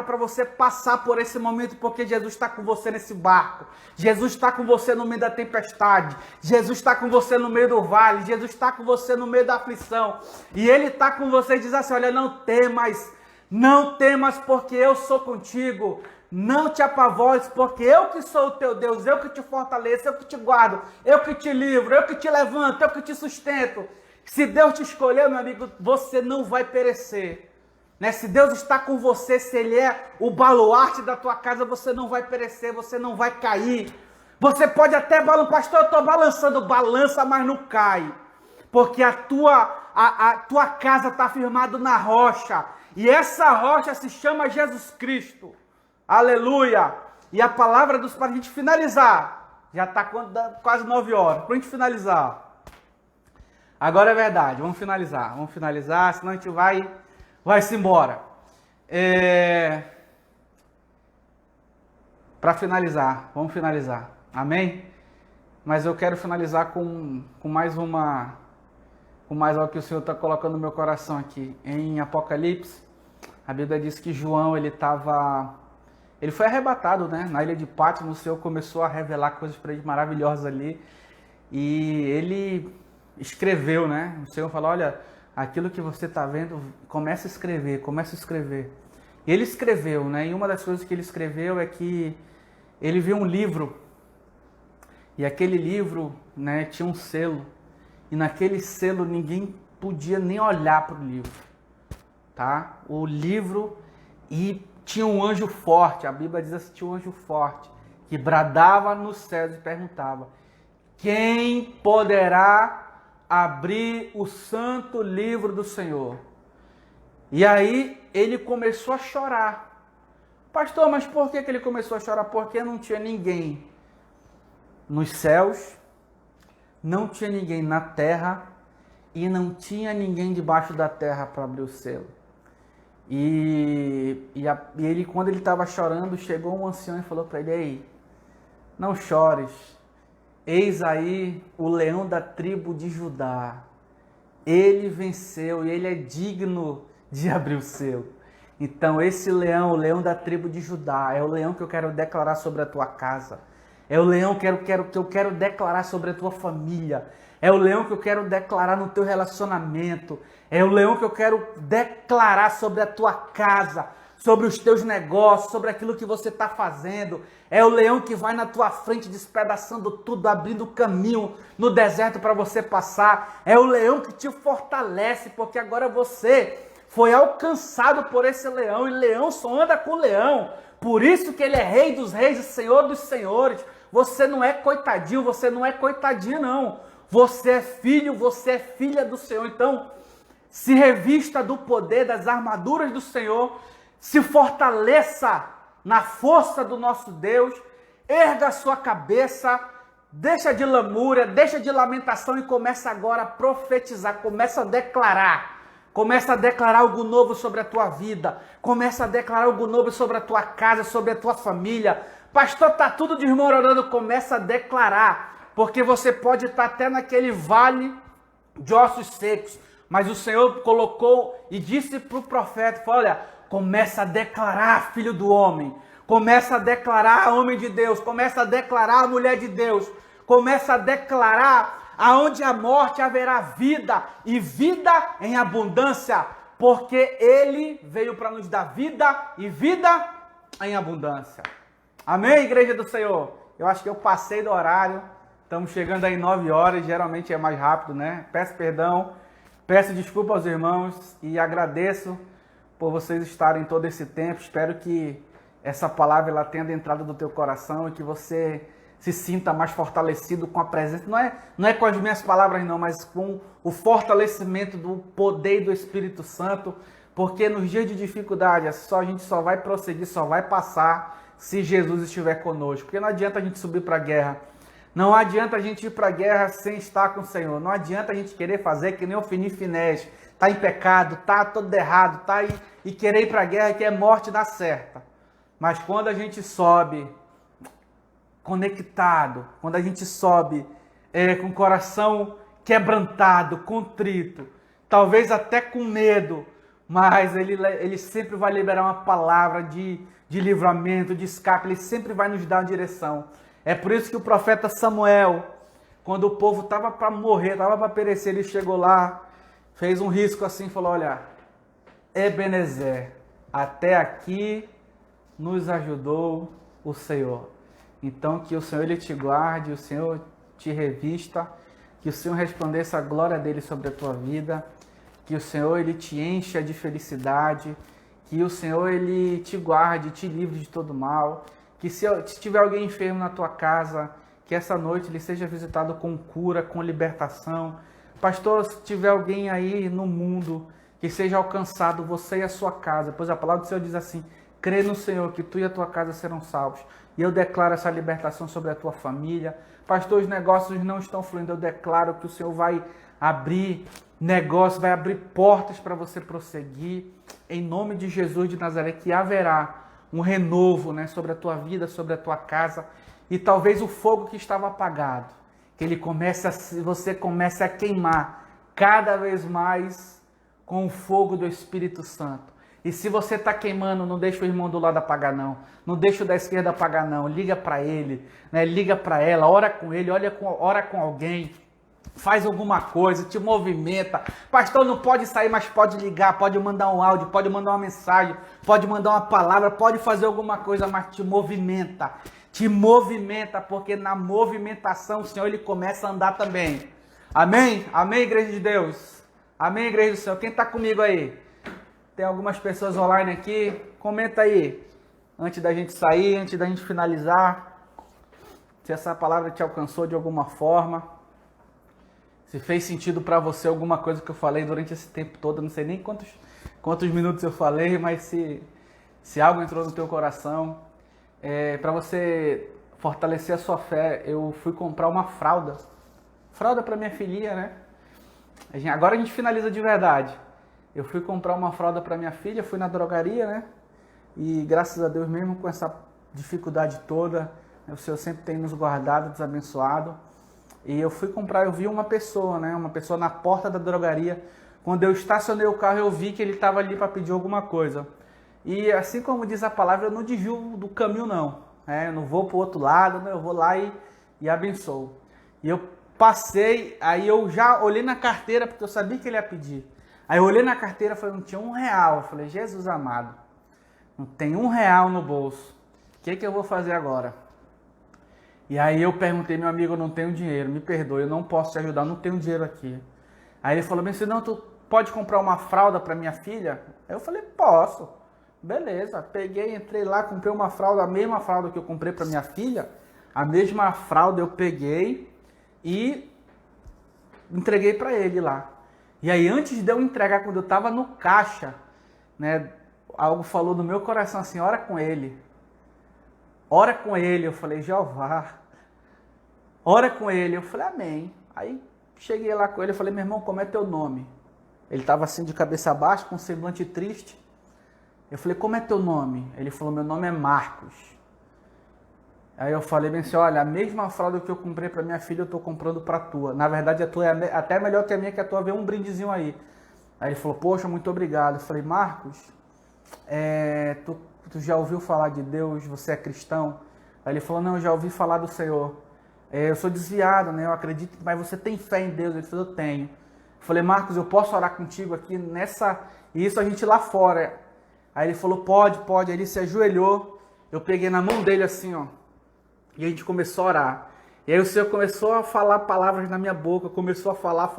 para você passar por esse momento, porque Jesus está com você nesse barco. Jesus está com você no meio da tempestade. Jesus está com você no meio do vale. Jesus está com você no meio da aflição. E Ele está com você e diz assim, olha, não temas, porque eu sou contigo. Não te apavores, porque eu que sou o teu Deus, eu que te fortaleço, eu que te guardo, eu que te livro, eu que te levanto, eu que te sustento. Se Deus te escolheu, meu amigo, você não vai perecer. Né? Se Deus está com você, se Ele é o baluarte da tua casa, você não vai perecer, você não vai cair. Você pode até balançar, pastor, eu estou balançando, balança, mas não cai. Porque a tua casa está firmada na rocha. E essa rocha se chama Jesus Cristo. Aleluia! E a palavra dos para a gente finalizar. Já está quase 9 horas. Para a gente finalizar. Agora é verdade. Vamos finalizar. Senão a gente vai-se embora. Para finalizar. Vamos finalizar. Amém? Mas eu quero finalizar com mais algo que o Senhor está colocando no meu coração aqui. Em Apocalipse, a Bíblia diz que João, ele foi arrebatado, né? Na ilha de Patmos, o Senhor começou a revelar coisas para ele maravilhosas ali. E ele escreveu, né? O Senhor falou, olha, aquilo que você está vendo, começa a escrever. E ele escreveu, né? E uma das coisas que ele escreveu é que ele viu um livro. E aquele livro, né, tinha um selo. E naquele selo ninguém podia nem olhar para o livro. Tá? O livro e tinha um anjo forte, a Bíblia diz assim, tinha um anjo forte, que bradava nos céus e perguntava, quem poderá abrir o santo livro do Senhor? E aí ele começou a chorar. Pastor, mas por que ele começou a chorar? Porque não tinha ninguém nos céus, não tinha ninguém na terra e não tinha ninguém debaixo da terra para abrir o selo. E ele, quando ele estava chorando, chegou um ancião e falou para ele, ei, não chores, eis aí o leão da tribo de Judá, ele venceu e ele é digno de abrir o selo. Então esse leão, o leão da tribo de Judá, é o leão que eu quero declarar sobre a tua casa, é o leão que eu quero declarar sobre a tua família, é o leão que eu quero declarar no teu relacionamento, é o leão que eu quero declarar sobre a tua casa, sobre os teus negócios, sobre aquilo que você está fazendo. É o leão que vai na tua frente despedaçando tudo, abrindo caminho no deserto para você passar. É o leão que te fortalece, porque agora você foi alcançado por esse leão, e leão só anda com leão. Por isso que ele é rei dos reis e senhor dos senhores. Você não é coitadinho, você não é coitadinha não. Você é filho, você é filha do Senhor. Então, se revista do poder das armaduras do Senhor, se fortaleça na força do nosso Deus, erga a sua cabeça, deixa de lamúria, deixa de lamentação e começa agora a profetizar, começa a declarar. Começa a declarar algo novo sobre a tua vida. Começa a declarar algo novo sobre a tua casa, sobre a tua família. Pastor, está tudo desmoronando. Começa a declarar. Porque você pode estar até naquele vale de ossos secos. Mas o Senhor colocou e disse para o profeta, olha, começa a declarar, filho do homem. Começa a declarar, homem de Deus. Começa a declarar, mulher de Deus. Começa a declarar, aonde a morte haverá vida, e vida em abundância, porque Ele veio para nos dar vida e vida em abundância. Amém, igreja do Senhor? Eu acho que eu passei do horário, estamos chegando aí 9 horas, geralmente é mais rápido, né? Peço perdão, peço desculpa aos irmãos e agradeço por vocês estarem todo esse tempo. Espero que essa palavra ela tenha entrado do teu coração e que você se sinta mais fortalecido com a presença, não é com as minhas palavras não, mas com o fortalecimento do poder do Espírito Santo, porque nos dias de dificuldade a gente só vai prosseguir, só vai passar se Jesus estiver conosco, porque não adianta a gente subir para a guerra, não adianta a gente ir para a guerra sem estar com o Senhor, não adianta a gente querer fazer que nem o Fini Finés, tá em pecado, tá todo errado, tá aí, e querer ir para a guerra que é morte na certa, mas quando a gente sobe conectado, quando a gente sobe com o coração quebrantado, contrito, talvez até com medo, mas ele sempre vai liberar uma palavra de livramento, de escape, ele sempre vai nos dar uma direção. É por isso que o profeta Samuel, quando o povo estava para morrer, estava para perecer, ele chegou lá, fez um risco assim, falou, olha, Ebenezer, até aqui nos ajudou o Senhor. Então, que o Senhor ele te guarde, o Senhor te revista, que o Senhor resplandeça a glória dele sobre a tua vida, que o Senhor ele te encha de felicidade, que o Senhor ele te guarde, te livre de todo mal, que se tiver alguém enfermo na tua casa, que essa noite ele seja visitado com cura, com libertação. Pastor, se tiver alguém aí no mundo que seja alcançado, você e a sua casa, pois a palavra do Senhor diz assim, crê no Senhor que tu e a tua casa serão salvos. E eu declaro essa libertação sobre a tua família. Pastor, os negócios não estão fluindo. Eu declaro que o Senhor vai abrir negócios, vai abrir portas para você prosseguir. Em nome de Jesus de Nazaré, que haverá um renovo, né, sobre a tua vida, sobre a tua casa. E talvez o fogo que estava apagado, que você comece a queimar cada vez mais com o fogo do Espírito Santo. E se você está queimando, não deixa o irmão do lado apagar não. Não deixa o da esquerda apagar não. Liga para ele, né? Liga para ela, ora com ele, ora com alguém. Faz alguma coisa, te movimenta. Pastor, não pode sair, mas pode ligar, pode mandar um áudio, pode mandar uma mensagem, pode mandar uma palavra, pode fazer alguma coisa, mas te movimenta. Te movimenta, porque na movimentação o Senhor ele começa a andar também. Amém? Amém, igreja de Deus? Amém, igreja do Senhor? Quem está comigo aí? Tem algumas pessoas online aqui. Comenta aí, antes da gente sair, antes da gente finalizar, se essa palavra te alcançou de alguma forma, se fez sentido para você alguma coisa que eu falei durante esse tempo todo. Não sei nem quantos minutos eu falei, mas se algo entrou no teu coração, para você fortalecer a sua fé, eu fui comprar uma fralda para minha filhinha, né? Agora a gente finaliza de verdade. Eu fui comprar uma fralda para minha filha, fui na drogaria, né? E graças a Deus, mesmo com essa dificuldade toda, o Senhor sempre tem nos guardado, nos abençoado. E eu fui comprar, eu vi uma pessoa, né? Uma pessoa na porta da drogaria. Quando eu estacionei o carro, eu vi que ele estava ali para pedir alguma coisa. E assim como diz a palavra, eu não desvio do caminho não. Eu não vou para o outro lado, né? Eu vou lá e abençoo. E eu passei, aí eu já olhei na carteira, porque eu sabia que ele ia pedir. Aí eu olhei na carteira e falei, não tinha R$1. Eu falei, Jesus amado, não tenho R$1 no bolso. O que eu vou fazer agora? E aí eu perguntei, meu amigo, eu não tenho dinheiro, me perdoe, eu não posso te ajudar, não tenho dinheiro aqui. Aí ele falou bem assim, não, tu pode comprar uma fralda para minha filha? Aí eu falei, posso. Beleza, peguei, entrei lá, comprei uma fralda, a mesma fralda que eu comprei para minha filha, a mesma fralda eu peguei e entreguei para ele lá. E aí antes de eu entregar, quando eu estava no caixa, né, algo falou no meu coração assim, ora com ele. Ora com ele. Eu falei, Jeová, ora com ele. Eu falei, amém. Aí cheguei lá com ele, eu falei, meu irmão, como é teu nome? Ele estava assim de cabeça baixa, com um semblante triste. Eu falei, como é teu nome? Ele falou, meu nome é Marcos. Aí eu falei bem assim, olha, a mesma fralda que eu comprei para minha filha, eu estou comprando para a tua. Na verdade, a tua é até melhor que a minha, que a tua veio um brindezinho aí. Aí ele falou, poxa, muito obrigado. Eu falei, Marcos, tu já ouviu falar de Deus? Você é cristão? Aí ele falou, não, eu já ouvi falar do Senhor. Eu sou desviado, né? Eu acredito, mas você tem fé em Deus? Ele falou, eu tenho. Eu falei, Marcos, eu posso orar contigo aqui nessa... E isso a gente lá fora. Aí ele falou, pode. Aí ele se ajoelhou. Eu peguei na mão dele assim, ó. E a gente começou a orar. E aí o Senhor começou a falar palavras na minha boca. Começou a falar.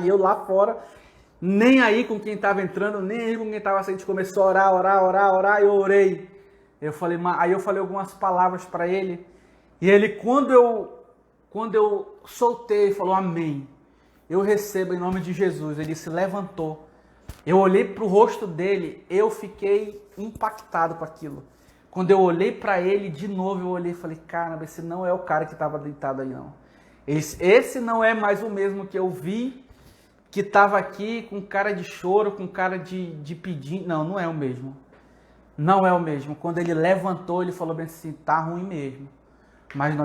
E eu lá fora, nem aí com quem estava entrando, nem aí com quem estava saindo. A gente começou a orar. Eu orei. Aí eu falei algumas palavras para ele. E ele, quando eu soltei, ele falou, amém. Eu recebo em nome de Jesus. Ele se levantou. Eu olhei para o rosto dele, eu fiquei impactado com aquilo. Quando eu olhei para ele de novo, eu olhei e falei, caramba, esse não é o cara que estava deitado aí não. Esse não é mais o mesmo que eu vi, que estava aqui com cara de choro, com cara de pedindo. Não é o mesmo. Não é o mesmo. Quando ele levantou, ele falou bem assim, tá ruim mesmo. Mas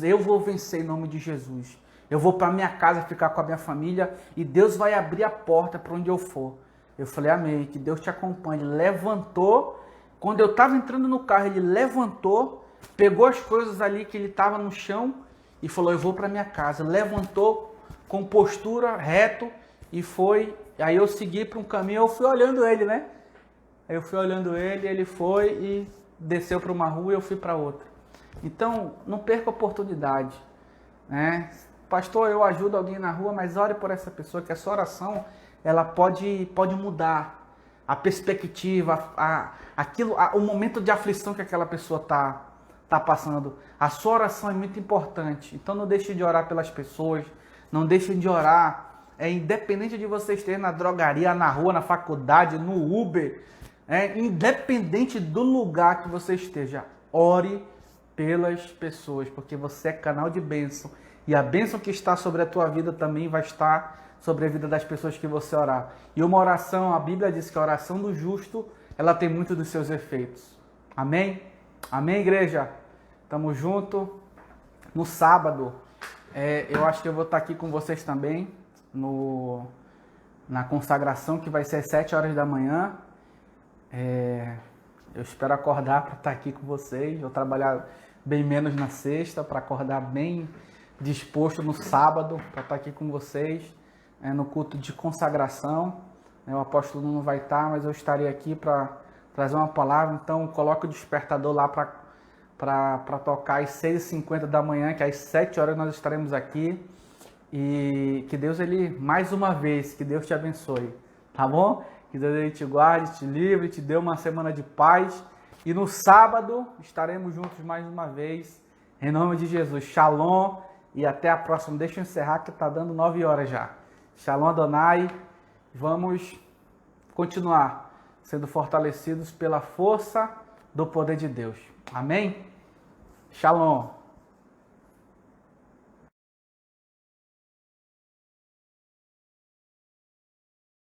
eu vou vencer em nome de Jesus. Eu vou para minha casa ficar com a minha família e Deus vai abrir a porta para onde eu for. Eu falei, amém, que Deus te acompanhe. Ele levantou, quando eu estava entrando no carro, ele levantou, pegou as coisas ali que ele estava no chão e falou, eu vou para minha casa. Levantou com postura, reto e foi. Aí eu segui para um caminho, eu fui olhando ele, né? Aí eu fui olhando ele, ele foi e desceu para uma rua e eu fui para outra. Então, não perca a oportunidade, né? Pastor, eu ajudo alguém na rua, mas ore por essa pessoa, que a sua oração, ela pode mudar a perspectiva, o momento de aflição que aquela pessoa tá passando. A sua oração é muito importante. Então não deixe de orar pelas pessoas, não deixe de orar, independente de você esteja na drogaria, na rua, na faculdade, no Uber, independente do lugar que você esteja, ore pelas pessoas, porque você é canal de bênção. E a bênção que está sobre a tua vida também vai estar sobre a vida das pessoas que você orar. E uma oração, a Bíblia diz que a oração do justo, ela tem muito dos seus efeitos. Amém? Amém, igreja? Tamo junto. No sábado, eu acho que eu vou estar aqui com vocês também, na consagração, que vai ser às 7 horas da manhã. Eu espero acordar para estar aqui com vocês. Vou trabalhar bem menos na sexta, para acordar bem disposto no sábado, para estar aqui com vocês, no culto de consagração. O apóstolo não vai estar, mas eu estarei aqui para trazer uma palavra. Então, coloque o despertador lá para tocar às 6h50 da manhã, que às 7 horas nós estaremos aqui. E que Deus, mais uma vez, que Deus te abençoe, tá bom? Que Deus ele te guarde, te livre, te dê uma semana de paz. E no sábado estaremos juntos mais uma vez, em nome de Jesus. Shalom e até a próxima. Deixa eu encerrar que está dando 9 horas já. Shalom Adonai. Vamos continuar sendo fortalecidos pela força do poder de Deus. Amém? Shalom.